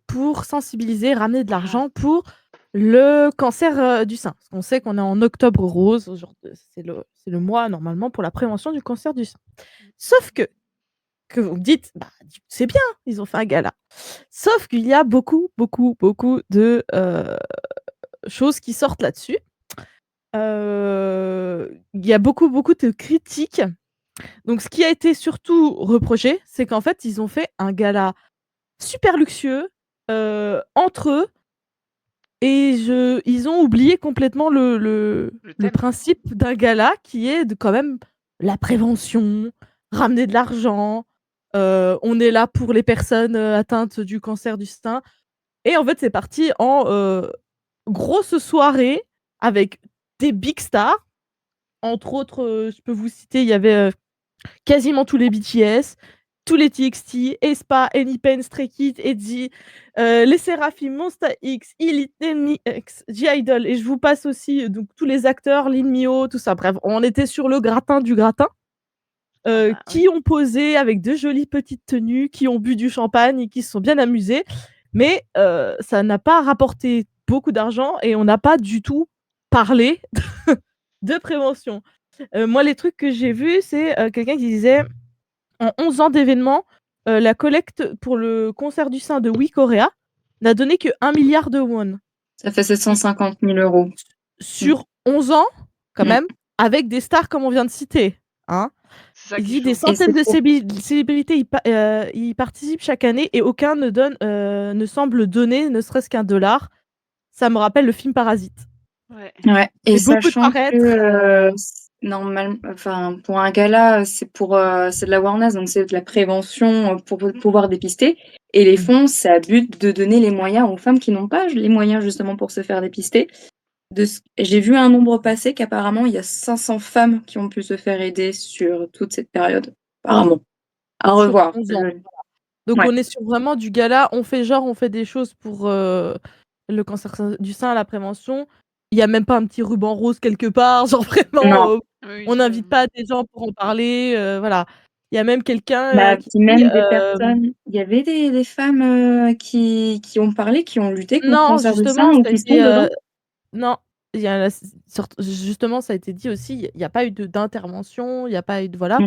pour sensibiliser, ramener de l'argent pour le cancer du sein. Parce qu'on sait qu'on est en octobre rose, c'est le mois normalement pour la prévention du cancer du sein. Sauf que vous me dites, bah, c'est bien, ils ont fait un gala. Sauf qu'il y a beaucoup, beaucoup, beaucoup de choses qui sortent là-dessus. Il y a beaucoup, beaucoup de critiques. Donc, ce qui a été surtout reproché, c'est qu'en fait, ils ont fait un gala super luxueux entre eux et ils ont oublié complètement le thème. principe d'un gala qui est de quand même la prévention, ramener de l'argent. On est là pour les personnes atteintes du cancer du sein. Et en fait, c'est parti en grosse soirée avec des big stars. Entre autres, je peux vous citer, il y avait quasiment tous les BTS, tous les TXT, aespa, Anypen, Stray Kids, Edzy, les Seraphim, Monsta X, Elite, NMIX, G-Idol, et je vous passe aussi donc tous les acteurs, Lin Mio, tout ça. Bref, on était sur le gratin du gratin. Qui ont posé avec de jolies petites tenues, qui ont bu du champagne et qui se sont bien amusés. Mais ça n'a pas rapporté beaucoup d'argent et on n'a pas du tout parlé de prévention. Moi, les trucs que j'ai vus, c'est quelqu'un qui disait en 11 ans d'événements, la collecte pour le concert du sein de We Korea n'a donné que 1 milliard de won. Ça fait 750 000 euros. Sur 11 ans, quand même, avec des stars comme on vient de citer. Hein. Il dit des centaines de célébrités y participent chaque année et aucun ne semble donner ne serait-ce qu'1 dollar. Ça me rappelle le film Parasite. Ouais. Et sachant que normalement, enfin pour un gala, c'est de l'awareness, donc c'est de la prévention pour pouvoir dépister. Et les fonds, c'est à but de donner les moyens aux femmes qui n'ont pas les moyens justement pour se faire dépister. J'ai vu un nombre passer qu'apparemment il y a 500 femmes qui ont pu se faire aider sur toute cette période. Apparemment. À revoir. Donc on est sur vraiment du gala, on fait des choses pour le cancer du sein, la prévention. Il y a même pas un petit ruban rose quelque part, genre vraiment on n'invite pas des gens pour en parler, voilà. Il y a même quelqu'un qui même des personnes, il y avait des femmes qui ont parlé, qui ont lutté contre le cancer du sein ou qui sont dedans? Non, il y a justement ça a été dit aussi, il y a pas eu d'intervention, il y a pas eu de voilà.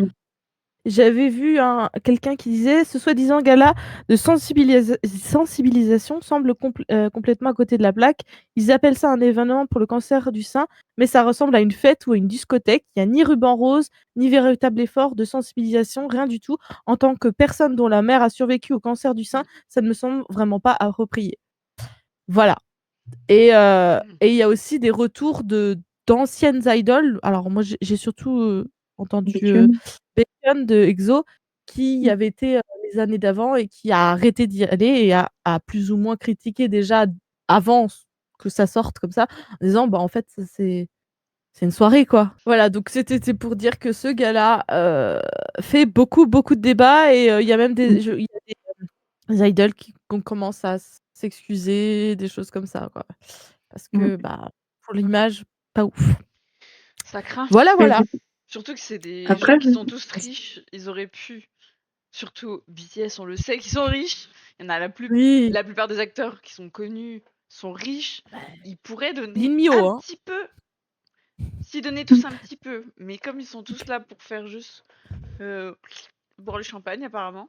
J'avais vu quelqu'un qui disait: «Ce soi-disant gala de sensibilisation semble complètement à côté de la plaque. Ils appellent ça un événement pour le cancer du sein, mais ça ressemble à une fête ou à une discothèque. Il y a ni ruban rose, ni véritable effort de sensibilisation, rien du tout. En tant que personne dont la mère a survécu au cancer du sein, ça ne me semble vraiment pas approprié». Voilà. Et il y a aussi des retours d'anciennes idoles. Alors moi j'ai surtout entendu Baekhyun de EXO qui avait été les années d'avant et qui a arrêté d'y aller et a plus ou moins critiqué déjà avant que ça sorte comme ça, en disant: «Bah, en fait, c'est une soirée, quoi». Voilà, donc c'était pour dire que ce gars-là fait beaucoup, beaucoup de débats et il y a même des idoles qui commencent à s'excuser, des choses comme ça, quoi. Parce que, bah, pour l'image, pas ouf. Ça craint. Voilà, voilà. Surtout que c'est des gens qui sont tous riches. Ils auraient pu, surtout BTS, on le sait, qui sont riches. Il y en a la plupart des acteurs qui sont connus sont riches. Ils pourraient donner un petit peu. S'ils donnaient tous un petit peu, mais comme ils sont tous là pour faire juste boire le champagne apparemment.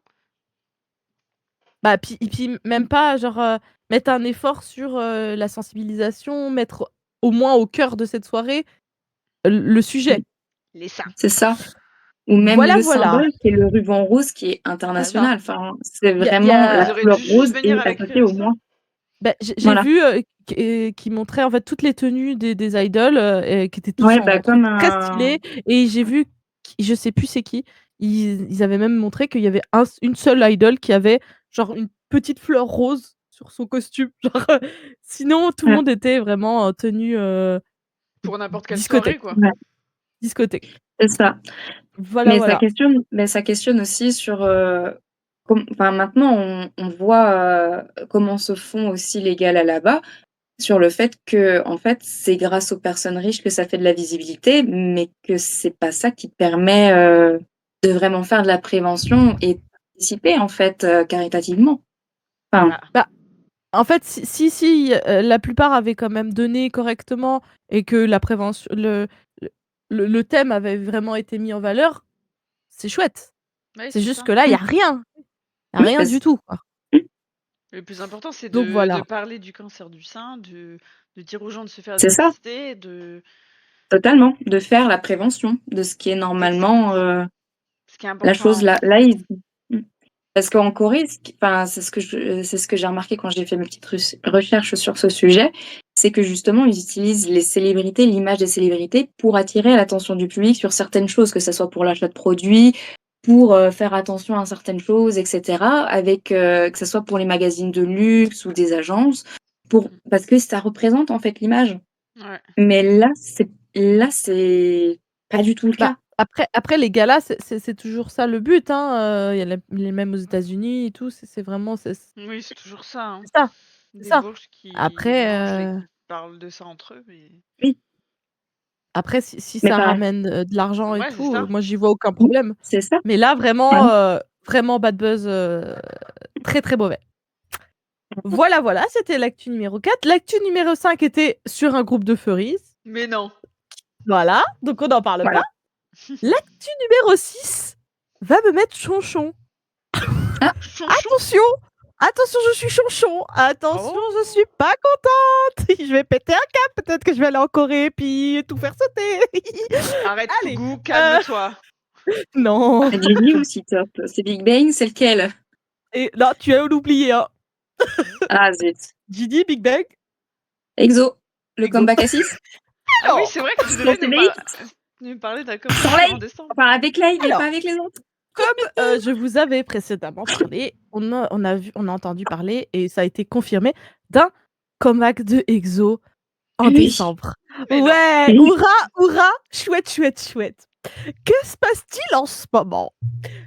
Bah, et puis même pas genre, mettre un effort sur, la sensibilisation, mettre au moins au cœur de cette soirée, le sujet. Les seins. C'est ça. Ou même Voilà, le voilà. symbole qui est le ruban rose qui est Voilà. international. Enfin, c'est Il y vraiment a la Ils auraient couleur dû juste rose venir est avec associée au ça. moins. bah, j'ai Voilà. vu, qui montrait en fait toutes les tenues des idoles, et qui étaient tous Ouais, en comme trucs très stylés et j'ai vu je sais plus c'est qui, ils avaient même montré qu'il y avait une seule idol qui avait genre une petite fleur rose sur son costume. Genre, sinon tout le ouais, monde était vraiment en tenue, Pour n'importe quelle soirée, discothèque. quoi. ouais, Discothèque. c'est ça. Voilà, voilà. Mais ça questionne aussi sur, enfin, maintenant on voit, comment se font aussi les galas là-bas, sur le fait que en fait, c'est grâce aux personnes riches que ça fait de la visibilité, mais que c'est pas ça qui te permet, de vraiment faire de la prévention et participer en fait, caritativement. Enfin, Ah. Bah, en fait, si, la plupart avaient quand même donné correctement et que la prévention le thème avait vraiment été mis en valeur, c'est chouette. Ouais, C'est c'est juste ça. que là, il y a mmh, rien. Il y a oui, rien du tout, quoi. mmh, Le plus important, c'est Donc de voilà. parler du cancer du sein, de dire aux gens de se faire c'est ça, dépister, de... totalement, de faire la prévention de ce qui est Exact. normalement, Ce qui est la chose important. là easy. Mmh. Parce qu'en Corée, enfin, c'est ce que j'ai remarqué quand j'ai fait mes petites recherches sur ce sujet, c'est que justement, ils utilisent les célébrités, l'image des célébrités pour attirer l'attention du public sur certaines choses, que ça soit pour l'achat de produits, pour, faire attention à certaines choses et cetera, avec, que ça soit pour les magazines de luxe ou des agences, parce que ça représente en fait l'image. Ouais. Mais là, c'est pas du tout le Bah, cas. après les galas, c'est toujours ça le but, hein, il y a les mêmes aux États-Unis et tout, c'est vraiment Oui, c'est toujours ça, hein. c'est ça, c'est Des ça. bourges qui Après, mangent et qui parlent de ça entre eux, mais... Oui, après si mais ça pas ramène, de l'argent et Ouais, c'est tout, ça. moi j'y vois aucun mmh, problème. c'est ça. Mais là Ouais. vraiment, vraiment bad buzz, très, très mauvais. Voilà, voilà, c'était l'actu numéro 4. L'actu numéro 5 était sur un groupe de furries. Mais non. Voilà, donc on n'en parle pas. Voilà. L'actu numéro 6 va me mettre chonchon. Ah! Chonchon. Attention! Attention, je suis chonchon! Attention, je suis Oh. pas contente! Je vais péter un câble, peut-être que je vais aller en Corée puis tout faire sauter. Arrête, Allez, Fougou, heu, calme-toi. non, C'est Jenny aussi top. C'est Big Bang, c'est lequel? et là, tu as oublié, hein. Ah zut. Didi, Big Bang, EXO, le EXO. comeback à 6? Ah oui, Alors, c'est vrai que tu Sans devais CDI? nous parler d'un Sans comeback en Lay? décembre. Enfin avec Lay, mais alors, pas avec les autres. comme, je vous avais précédemment parlé, on a entendu parler et ça a été confirmé d'un comeback de EXO en Oui, décembre. Mais non. Ouais, oui. hurrah, hurrah, chouette, chouette, chouette. Que se passe-t-il en ce moment?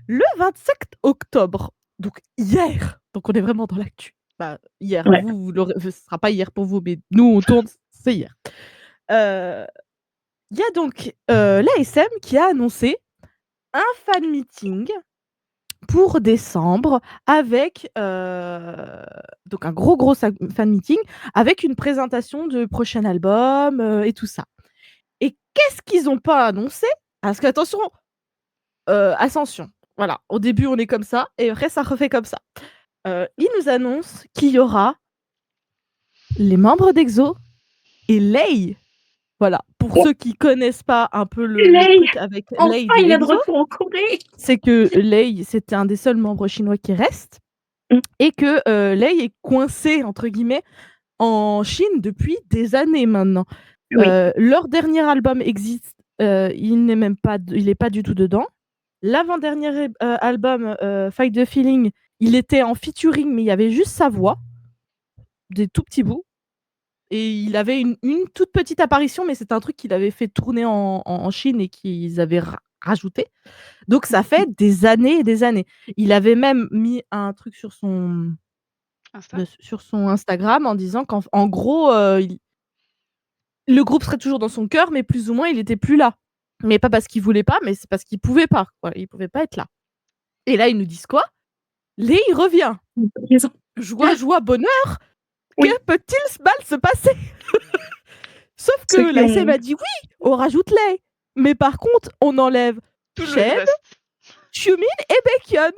Le 27 octobre, donc hier, donc on est vraiment dans l'actu. Bah, hier, Ouais. vous l'aurez ce sera pas hier pour vous, mais nous on tourne, c'est hier. Heu, il y a donc, l'ASM qui a annoncé un fan meeting pour décembre avec, donc un gros fan meeting avec une présentation de prochain album, et tout ça. Et qu'est-ce qu'ils ont pas annoncé? Parce qu'attention, ascension. Voilà, au début on est comme ça et après ça refait comme ça. Ils nous annoncent qu'il y aura les membres d'EXO et Lay. Voilà, pour Oh, ceux qui connaissent pas un peu le Lay! truc avec Lay Enfin, de il est de EXO, retour en Corée! c'est que Lay, c'était un des seuls membres chinois qui reste Mmh, et que, Lay est «coincé» entre guillemets en Chine depuis des années maintenant. oui, Leur dernier album existe, il est pas du tout dedans. L'avant-dernier album, Fight the Feeling, il était en featuring, mais il y avait juste sa voix, des tout petits bouts et il avait une toute petite apparition, mais c'était un truc qu'il avait fait tourner en Chine et qu'ils avaient rajouté. Donc ça fait des années et des années. Il avait même mis un truc Insta. sur son Instagram en disant qu'en gros, le groupe serait toujours dans son cœur, mais plus ou moins il était plus là. Mais pas parce qu'il voulait pas, mais c'est parce qu'il pouvait pas, quoi. Il pouvait pas être là. Et là, ils nous disent quoi? Lay revient. Joie, Ah! joie, bonheur, que Oui, peut-il mal se passer? Sauf que Ceux qui la SM ont... a dit oui, on rajoute les. Mais par contre, on enlève Tout le Shen, reste. Chumin et Bacon.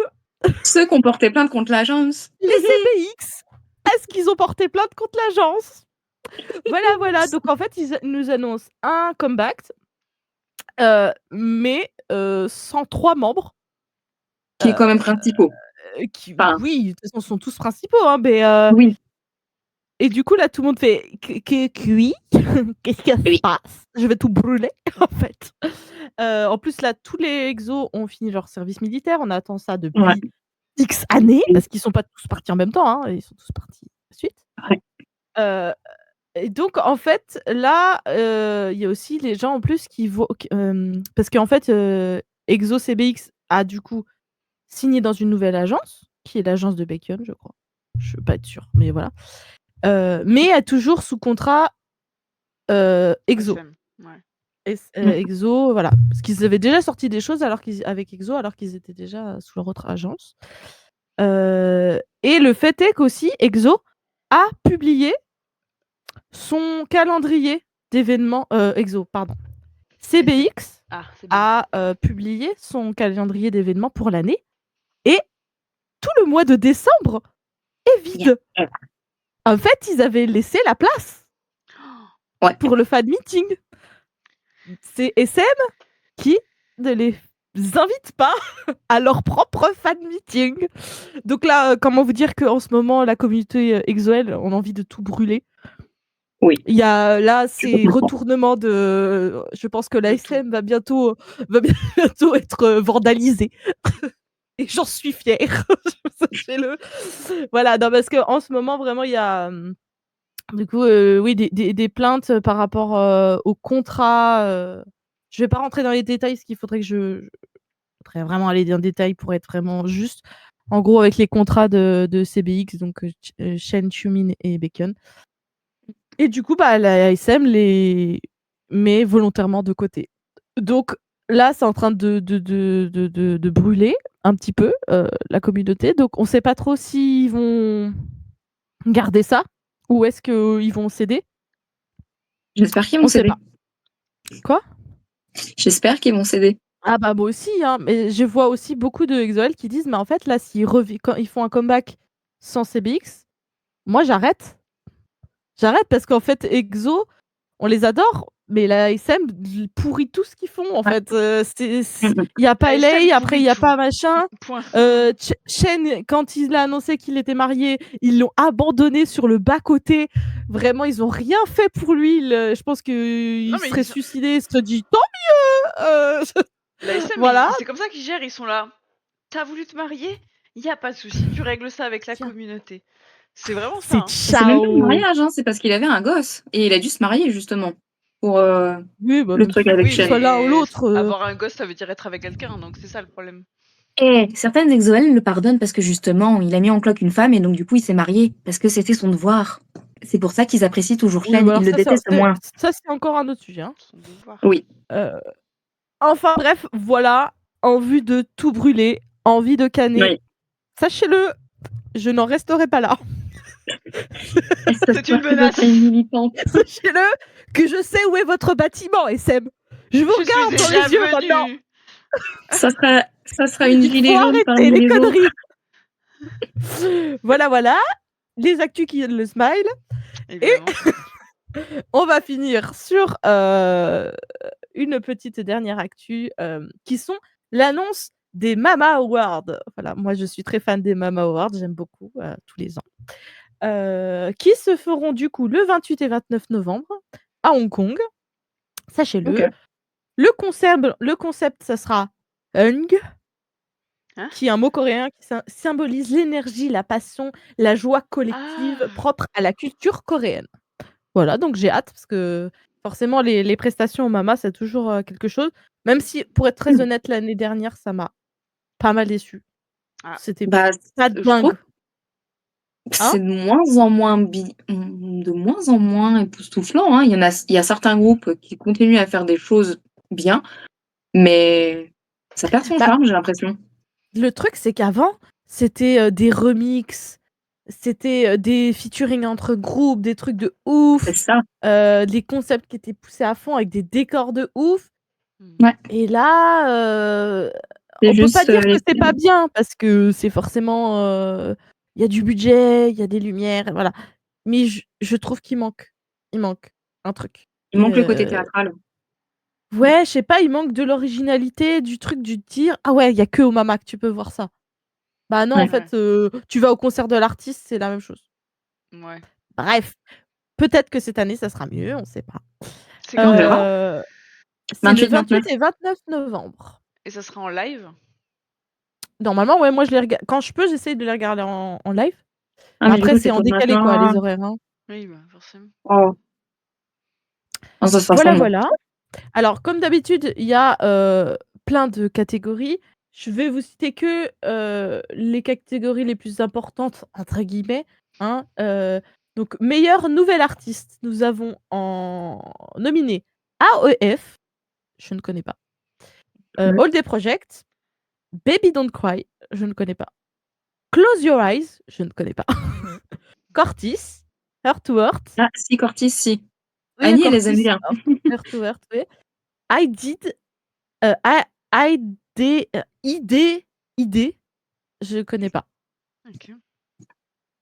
Ceux qui ont porté plainte contre l'agence. Les CBX. Est-ce qu'ils ont porté plainte contre l'agence? Voilà. Donc en fait, ils nous annoncent un comeback, mais sans 3 membres. Qui est quand même principaux. Qui, Enfin, oui, de toute façon, sont tous principaux. Hein, mais, oui. et du coup, là, tout le monde fait oui. Qu'est-ce qui se Oui. passe? Je vais tout brûler, en fait. En plus, là, tous les exos ont fini leur service militaire. On attend ça depuis Ouais. X années, Oui. parce qu'ils sont pas tous partis en même temps. Hein, ils sont tous partis à la suite. Ouais. Et donc, en fait, là, il y a aussi les gens en plus qui vont. Parce qu'en fait, Exo CBX a du coup signé dans une nouvelle agence, qui est l'agence de Bacon, je crois. Je ne veux pas être sûre, mais voilà. Mais a toujours sous contrat Exo. SM, ouais. Exo, voilà. Parce qu'ils avaient déjà sorti des choses avec Exo alors qu'ils étaient déjà sous leur autre agence. Et le fait est qu'aussi Exo a publié son calendrier d'événements Exo, pardon. CBX C'est bien. a publié son calendrier d'événements pour l'année et tout le mois de décembre est vide. Yeah. En fait, ils avaient laissé la place pour le fan meeting. C'est SM qui ne les invite pas à leur propre fan meeting. Donc là, comment vous dire qu'en ce moment, la communauté EXO-L, on a envie de tout brûler. Oui. Il y a là, Je c'est comprends. retournement de. Je pense que la De tout. SM va bientôt être vandalisée. Et j'en suis fière. Sachez-le. Voilà, non, parce qu'en ce moment, vraiment, il y a. Du coup, oui, des plaintes par rapport au contrat. Je vais pas rentrer dans les détails, parce qu'il faudrait que je faudrait vraiment aller dans le détail pour être vraiment juste. En gros, avec les contrats de CBX, donc Shen, Chumin et Bacon. Et du coup, bah, la SM les met volontairement de côté. Donc là, c'est en train de brûler un petit peu la communauté. Donc on sait pas trop s'ils vont garder ça ou est-ce qu'ils vont céder. J'espère qu'ils On vont sait céder. pas. Quoi? J'espère qu'ils vont céder. Ah bah moi aussi, hein. Mais je vois aussi beaucoup de EXO-L qui disent mais en fait là, quand ils font un comeback sans CBX, moi j'arrête. J'arrête parce qu'en fait EXO, on les adore, mais la SM pourrit tout ce qu'ils font en fait. Il y a pas La SM LA, après il y a pourrit pas tout. machin. Point. Shen, quand il a annoncé qu'il était marié, ils l'ont abandonné sur le bas côté. Vraiment, ils ont rien fait pour lui. Je pense qu'il Non, mais serait suicidé. Il se dit tant mieux. La SM, Voilà. c'est comme ça qu'ils gèrent. Ils sont là. T'as voulu te marier? Y a pas de souci. Tu règles ça avec la Tiens. communauté. C'est vraiment ça. C'est Hein. C'est même pas le ciao. mariage, hein, c'est parce qu'il avait un gosse. Et il a dû se marier, justement. Pour Oui, bah, le même truc si avec Oui, soit Shen. l'un ou mais l'autre. avoir un gosse, ça veut dire être avec quelqu'un, donc c'est ça le problème. Et certaines EXO-L le pardonnent parce que, justement, il a mis en cloque une femme et donc, du coup, il s'est marié. Parce que c'était son devoir. C'est pour ça qu'ils apprécient toujours Oui, Shen. bah alors Ils le détestent moins. ça, c'est encore un autre sujet. Hein. Son devoir. Oui. Enfin bref, voilà, envie de tout brûler, envie de canner. Oui. Sachez-le, je n'en resterai pas là. C'est une menace. militante. Sachez-le que je sais où est votre bâtiment, SM. Je vous regarde suis dans déjà les yeux maintenant. venue. Ça sera une Il gilet faut jaune parmi arrêter les les autres. conneries. Voilà. Les actus qui donnent le smile. Évidemment. On va finir sur une petite dernière actu qui sont l'annonce des Mama Awards. Voilà, moi je suis très fan des Mama Awards, j'aime beaucoup tous les ans. Qui se feront du coup le 28 et 29 novembre à Hong Kong. Sachez-le. Ok. Le concept, ça sera Hung, Hein? qui est un mot coréen qui symbolise l'énergie, la passion, la joie collective Ah. propre à la culture coréenne. Voilà, donc j'ai hâte parce que forcément les prestations au Mama, c'est toujours quelque chose. Même si, pour être très honnête, l'année dernière, ça m'a pas mal déçue. Ah. C'était Bah, pas je dingue. trouve Hein? c'est de moins en moins époustouflant. Hein. Il y a certains groupes qui continuent à faire des choses bien, mais ça perd son Bah, charme, j'ai l'impression. le truc, c'est qu'avant, c'était des remixes, C'était, des featuring entre groupes, des trucs de ouf, C'est ça. des concepts qui étaient poussés à fond avec des décors de ouf Mmh. Ouais. et là, C'est on peut pas juste dire que les c'est pas bien parce que c'est forcément, il y a du budget, il y a des lumières, voilà. Mais je trouve qu'il manque. Il manque un truc. il manque le côté théâtral. Ouais, je sais pas, il manque de l'originalité, du truc, du dire: «Ah ouais, il y a que au Mama que tu peux voir ça». Bah non, en Ouais. fait, tu vas au concert de l'artiste, c'est la même chose. Ouais. Bref, peut-être que cette année, ça sera mieux, on sait pas. C'est quand On verra. déjà? C'est le 28-29. 28 et 29 novembre. Et ça sera en live? Normalement, ouais, moi je les rega quand je peux, j'essaye de les regarder en live. Ah Mais mais du après, coup, c'est c'est en pour le mois de décalé quoi, juin. les horaires, hein. Oui, bah, forcément. Oh. Non, ça sera sans Voilà, nous. voilà. Alors comme d'habitude, il y a, plein de catégories. Je vais vous citer que, les catégories les plus «importantes» entre guillemets, hein. Donc meilleur nouvel artiste, nous avons en nominé AEF, je ne connais pas, Ouais. All Day Project, Baby Don't Cry, je ne connais pas, Close Your Eyes, je ne connais pas, Cortis, Heart to Heart, Ah si, Cortis, si. oui Annie, elle les aime Cortis, bien. Heart to Heart, oui. I Did, I ID, ID, je connais pas. OK.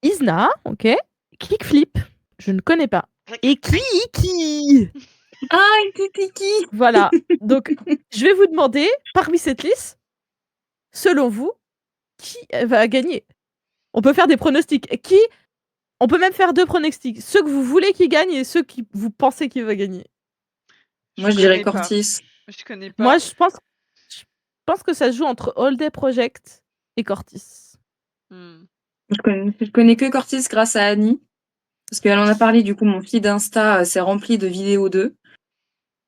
Isna, OK. Kickflip, je ne connais pas. Et Kiki! Ah, Kiki! Voilà, donc je vais vous demander, parmi cette liste, selon vous, qui, va gagner? On peut faire des pronostics. On peut même faire 2 pronostics. Ceux que vous voulez qui gagnent et ceux qui vous pensez qu'il va gagner. Moi, je dirais Cortis. Je connais Moi, pas. je pense que ça se joue entre All Day Project et Cortis. Mmh. Je connais que Cortis grâce à Annie. Parce qu'elle en a parlé, du coup, mon feed Insta s'est rempli de vidéos d'eux.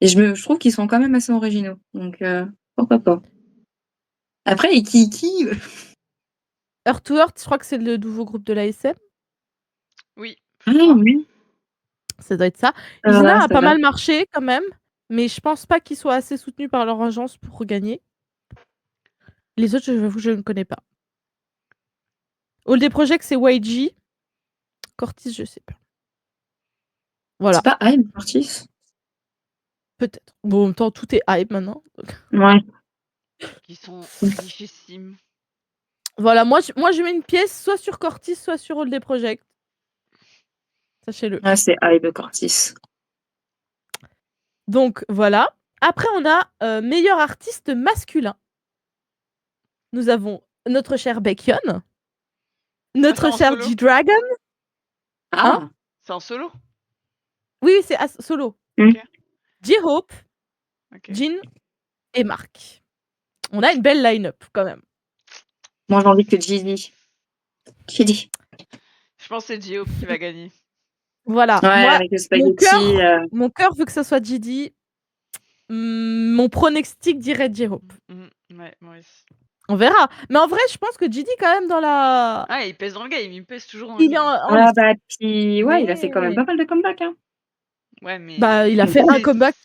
Et je trouve qu'ils sont quand même assez originaux. Donc, pourquoi pas. Après, et Kiki, Heart to Heart, je crois que c'est le nouveau groupe de l'ASM. Oui, ah je crois. oui, Ça doit être ça. ça Isna va, a ça pas va. mal marché quand même, mais je pense pas qu'ils soient assez soutenus par leur agence pour gagner. Les autres, j'avoue, je ne connais pas. All Day Project, c'est YG. Cortis, je sais pas. Voilà, C'est pas Hype, Cortis? peut-être. Bon, en même temps, tout est hype maintenant. Donc. Ouais. Qui sont richissimes. Voilà, moi je mets une pièce soit sur Cortis, soit sur All Day Project. Sachez-le. Ouais, c'est Hype, Cortis. Donc voilà. Après, on a meilleur artiste masculin. Nous avons notre cher Baekhyun, Ah, c'est notre en cher solo? G-Dragon. Hein? Ah! C'est en solo? Oui, oui, c'est solo. Mmh. OK. J-Hope, OK. Jin et Mark. On a une belle line-up quand même. Moi, j'ai envie que Gigi. Gigi. Je pense que c'est J-Hope qui va gagner. Voilà, Ouais, moi, avec le spaghetti. mon cœur veut que ça soit JD. Mon pronostic dirait J-Hope. Ouais, moi aussi. On verra. Mais en vrai, je pense que JD quand même dans la... Ah, il pèse dans le game, il pèse toujours dans le Il est game. en Ah lice. bah, puis ouais, il a fait quand même Mais pas mal de comebacks, hein. Ouais, mais bah, il a fait Donc, un comeback.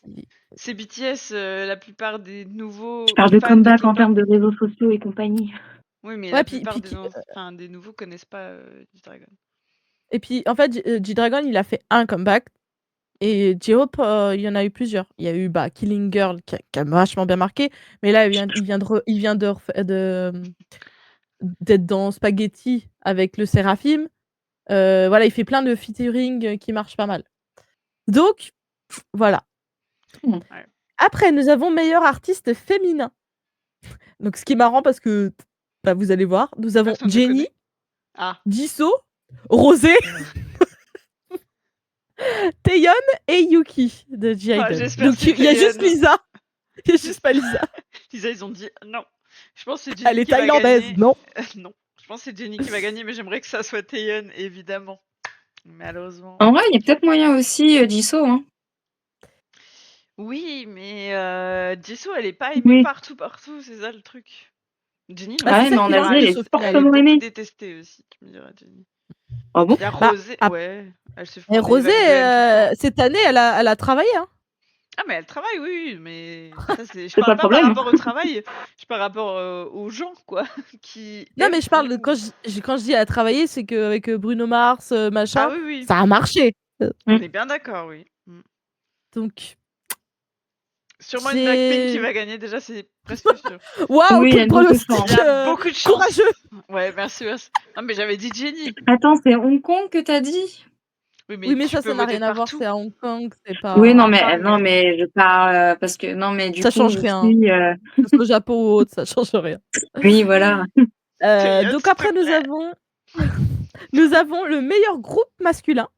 c'est BTS, la plupart des nouveaux je parle de fans de comeback en K-pop. termes de réseaux sociaux et compagnie. Oui, mais Ouais, la puis plupart des nouveaux connaissent pas G-Dragon. et puis en fait, G-Dragon, il a fait un comeback et J-Hope, il y en a eu plusieurs. Il y a eu Killing Girl qui a vachement bien marqué, mais là, il vient d'être dans Spaghetti avec le Séraphim. Voilà, il fait plein de featuring qui marchent pas mal. Donc voilà. Ouais. Après, nous avons meilleur artiste féminin. Donc ce qui est marrant parce que bah, vous allez voir, nous avons Personne ne Jennie, connaît. Ah. Jisoo, Rosé, Taeyeon et Yuki de G-Idol. j'espère Donc que c'est il y a juste Taeyeon. Lisa. Il y a juste pas Lisa. Lisa, ils ont dit non. Je pense que c'est Jennie Elle est qui va thaïlandaise, gagner. non? Non. Je pense que c'est Jennie qui va gagner, mais j'aimerais que ça soit Taeyeon, évidemment. Malheureusement. En vrai, il y a peut-être moyen aussi, Jisoo, hein. Oui, mais Jisoo, elle est pas aimée Oui. partout, c'est ça le truc. Jennie, non Bah, c'est Ouais, ça mais en qui est Asie, elle injuste est au final. elle est fortement beaucoup aimée. détestée aussi, tu me diras, Jennie. Ah bon? Il y a Bah, Rosé, ouais. Elle se Et fout des Rosé, Evangeline tout le temps. cette année, elle a travaillé, hein. Ah, mais elle travaille, oui, mais ça, c'est. Je C'est pas parle le pas par problème. rapport au travail. Je par rapport aux gens, quoi, qui Non, aiment mais je parle de les quand je dis: «Elle a travaillé», c'est qu'avec, Bruno Mars, Ah machin, oui, oui, ça a marché. on est bien d'accord, oui. Donc Sûrement une Blackpink qui j'ai va gagner, déjà, c'est presque sûr. waouh, Oui, il y a quel de beaucoup de Il chance. y pronostic, a beaucoup de chance. courageux! Ouais, merci, merci. Non, mais j'avais dit Jennie. Attends, c'est Hong Kong que t'as dit? Oui, mais Oui, mais tu ça peux n'a voter rien de à voir, partout. c'est à Hong Kong, c'est Oui, pas non, mais je parle parce que non, mais du ça coup change rien, ici, que ce soit au Japon ou autre, ça change rien. oui, voilà. Théa, Donc s'il te après plaît. nous avons le meilleur groupe masculin.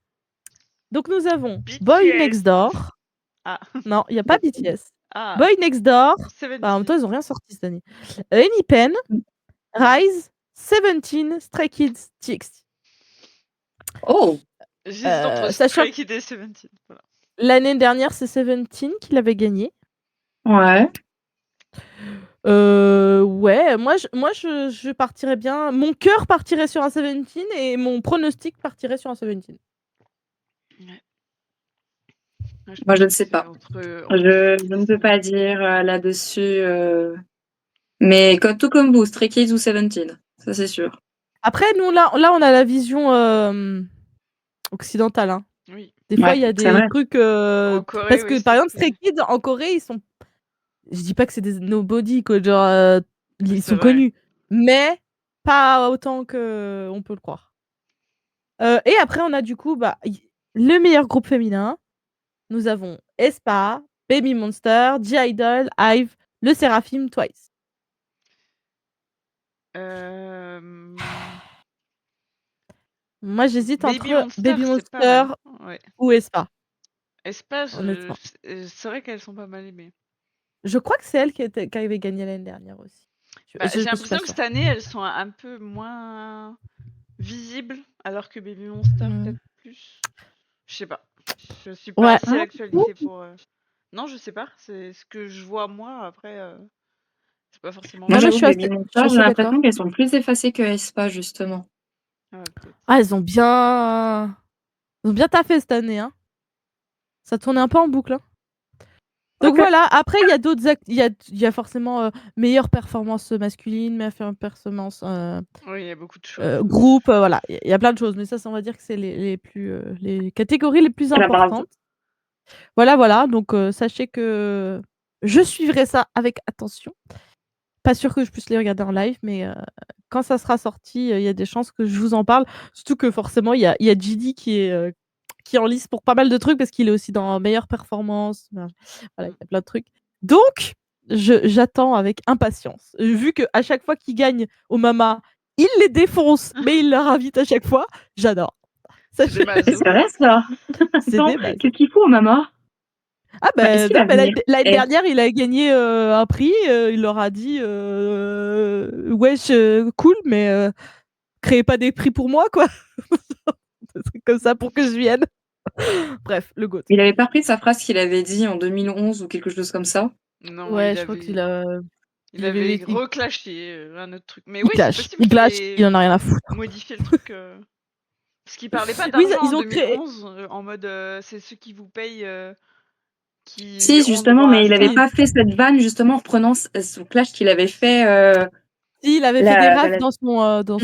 Donc nous avons Boy BTS. Next Door. Ah, Non, il y a pas BTS. ah, Boy Next Door. Bah, en même temps, 17. ils ont rien sorti cette année. Anypen, Rise, Seventeen, Stray Kids, TXT. Oh! J'hésite entre Sachant Stray que Kids et 17. Voilà. l'année dernière, c'est Seventeen qui l'avait gagné. Ouais. Ouais, moi je partirais bien. Mon cœur partirait sur un Seventeen et mon pronostic partirait sur un Seventeen. Ouais. Moi, je pense ne que sais c'est pas. entre Je ne peux pas dire là-dessus. Mais tout comme vous, Stray Kids ou Seventeen, ça c'est sûr. Après, nous là on a la vision occidentale. Hein. Oui. Des fois, Ouais, il y a c'est des vrai. trucs En Corée, parce oui, que par c'est exemple, plus. Stray Kids en Corée, ils sont. Je dis pas que c'est des nobody, quoi, genre Oui, ils c'est sont vrai. connus, mais pas autant que on peut le croire. Et après, on a du coup le meilleur groupe féminin. Nous avons aespa, Baby Monster, G-Idol, IVE, Le Seraphim, Twice. Moi, j'hésite Baby entre Monster, Baby c'est pas mal. Monster Ouais. ou aespa, Espace, honnêtement. c'est vrai qu'elles sont pas mal aimées. Je crois que c'est elle qui avait gagné l'année dernière aussi. Bah, Je j'ai suis pas l'impression que sûre. cette année, elles sont un peu moins visibles, alors que Baby Monster, peut-être plus. Je sais pas. Je suis pas Ouais. assez à l'actualité pour. Non, je sais pas. C'est ce que je vois moi. Après, c'est pas forcément Moi, Non, mais vrai. j'avoue, Baby je suis Monster, j'ai assez d'accord. l'impression qu'elles sont plus effacées que aespa, justement. Ah ouais, peut-être. Ah, elles ont bien taffé cette année, hein. Ça tournait un peu en boucle, hein. Donc Ok. voilà, après il y a d'autres il y a forcément meilleure performance masculine, meilleure performance Oui, il y a beaucoup de choses. groupe, voilà, il y a plein de choses, mais ça on va dire que c'est les plus les catégories les plus C'est la base. importantes. Voilà, donc sachez que je suivrai ça avec attention. Pas sûr que je puisse les regarder en live, mais quand ça sera sorti, il y a des chances que je vous en parle. Surtout que forcément il y a JD qui est en lice pour pas mal de trucs parce qu'il est aussi dans meilleure performance. Voilà, il y a plein de trucs. Donc, j'attends avec impatience. Vu qu'à chaque fois qu'il gagne au Mama, il les défonce, mais il leur invite à chaque fois. J'adore. C'est des C'est mazos. vrai, ça. C'est Attends, des bases. qu'est-ce qu'il faut, maman? Ah Est-ce qu'il non, va mais venir? l'année Eh, dernière, il a gagné un prix. Il leur a dit wesh, cool, mais créez pas des prix pour moi, quoi. Des trucs comme ça pour que je vienne. Bref, le GOAT. il avait pas repris sa phrase qu'il avait dit en 2011 ou quelque chose comme ça? Non, Ouais, je crois qu'il il avait avait il reclashé un autre truc. Mais il oui, c'est clash, possible il qu'il clash, ait il en a rien à foutre. modifié le truc. Parce qu'il parlait pas Oui, d'argent en ils ont créé 2011, en mode c'est ceux qui vous payent qui Si, ont justement, droit à mais il avait ça. si, pas fait cette vanne, justement, en reprenant son clash qu'il avait fait, si, il avait fait des la refs la mmh. Ouais, dans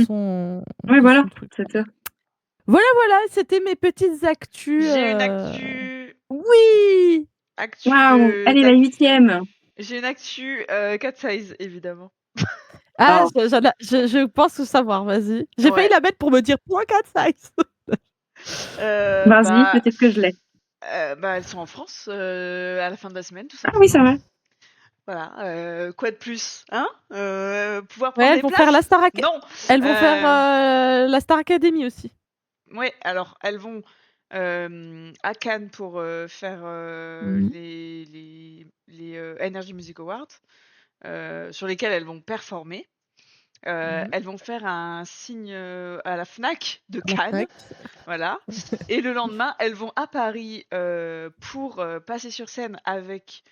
voilà, son truc. c'est ça. Voilà, c'était mes petites actus, J'ai une actu, oui! actu Waouh! de Allez, la 8e. j'ai une actu cat size évidemment. Ah, Oh, je pense savoir, vas-y. J'ai failli Ouais. la mettre pour me dire point 4 size. vas-y, Bah, peut-être que je l'ai. bah elles sont en France à la fin de la semaine tout Ah oui, c'est simplement. vrai. Voilà. Quoi de plus, hein? Pouvoir Ouais, prendre elles des vont faire places? Non. Elles vont faire la Star Academy aussi. Ouais, alors elles vont à Cannes pour faire Mmh. les Energy Music Awards, sur lesquels elles vont performer. Elles vont faire un signe à la Fnac de La Cannes, Fnac. voilà. Et le lendemain, elles vont à Paris pour passer sur scène avec.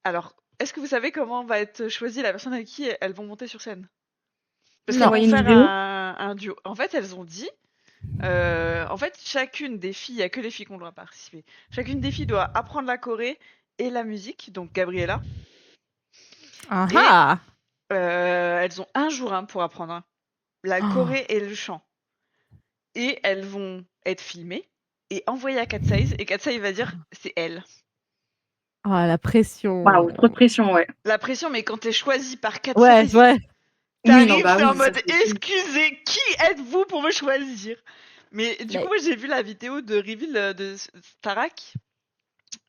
Alors, est-ce que vous savez comment va être choisie la personne avec qui elles vont monter sur scène? Parce Tu qu'elles Non. vont envoyé une faire vidéo? un duo. En fait, elles ont dit en fait, chacune des filles, il n'y a que les filles qui ont le droit de participer. Chacune des filles doit apprendre la choré et la musique, donc Gabriella. Ah Et ah! Elles ont 1 jour hein, pour apprendre hein, la Oh. choré et le chant. Et elles vont être filmées et envoyées à Katseye. Et Katseye va dire c'est elle. Ah, la pression. Waouh, trop de pression, ouais. La pression, mais quand t'es choisi par Ouais, Katseye, ouais. Oui, non, t'arrives, bah t'es en oui, ça mode c'est sûr. excusez, qui êtes-vous pour me choisir? Mais du coup, moi j'ai vu la vidéo de reveal de Starak.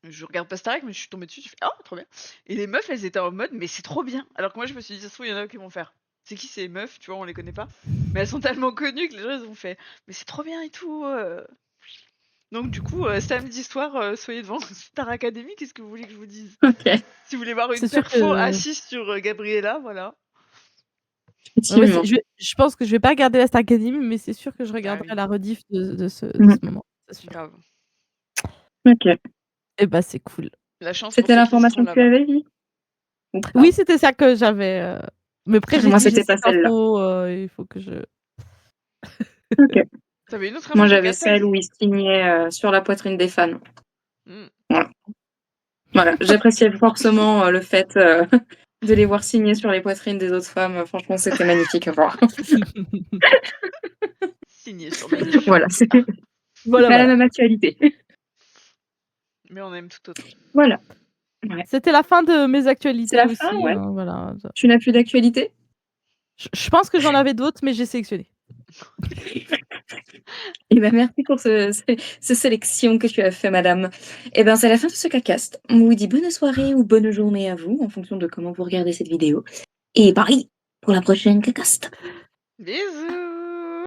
Je regarde pas Starak, mais je suis tombée dessus, j'ai fait oh, trop bien. Et les meufs, elles étaient en mode mais c'est trop bien. Alors que moi, je me suis dit, ça se trouve, il y en a qui vont faire. C'est qui ces meufs? Tu vois, on les connaît pas. Mais elles sont tellement connues que les gens, ils ont fait. Mais c'est trop bien et tout. Donc, du coup, samedi soir, soyez devant Star Academy. Qu'est-ce que vous voulez que je vous dise? Ok, Si vous voulez voir une C'est sûr perfo que. assise sur Gabriella, voilà. Ouais, effectivement. je pense que je vais pas regarder la Star Academy, mais c'est sûr que je Ah regarderai oui, la rediff de ce Mhm. moment. C'est sûr. grave. Ok. Et bah, c'est cool. La chance pour C'était ceux qui seront l'information que tu là-bas. avais, Vi? Ou pas? Oui, c'était ça que j'avais. Mais après, j'ai Moi, dit j'ai c'était pas cette celle-là. info, il faut que je. Ok. T'avais une autre Moi, info sur j'avais celle Katseye? où il signait sur la poitrine des fans. Hmm. Voilà, j'appréciais forcément le fait de les voir signer sur les poitrines des autres femmes. Franchement, c'était magnifique à voir. Signé sur mesure. Voilà, c'est Voilà, pas la voilà. même actualité. Mais on aime tout autant. Voilà. Ouais. C'était la fin de mes C'est actualités la fin, aussi, ouais. hein, voilà. Tu n'as plus d'actualité? Je pense que j'en avais d'autres, mais j'ai sélectionné. Eh ben, merci pour ce sélection que tu as fait, madame. Eh ben, c'est la fin de ce Cacast. On vous dit bonne soirée ou bonne journée à vous, en fonction de comment vous regardez cette vidéo. Et pareil pour la prochaine Cacast. Bisous!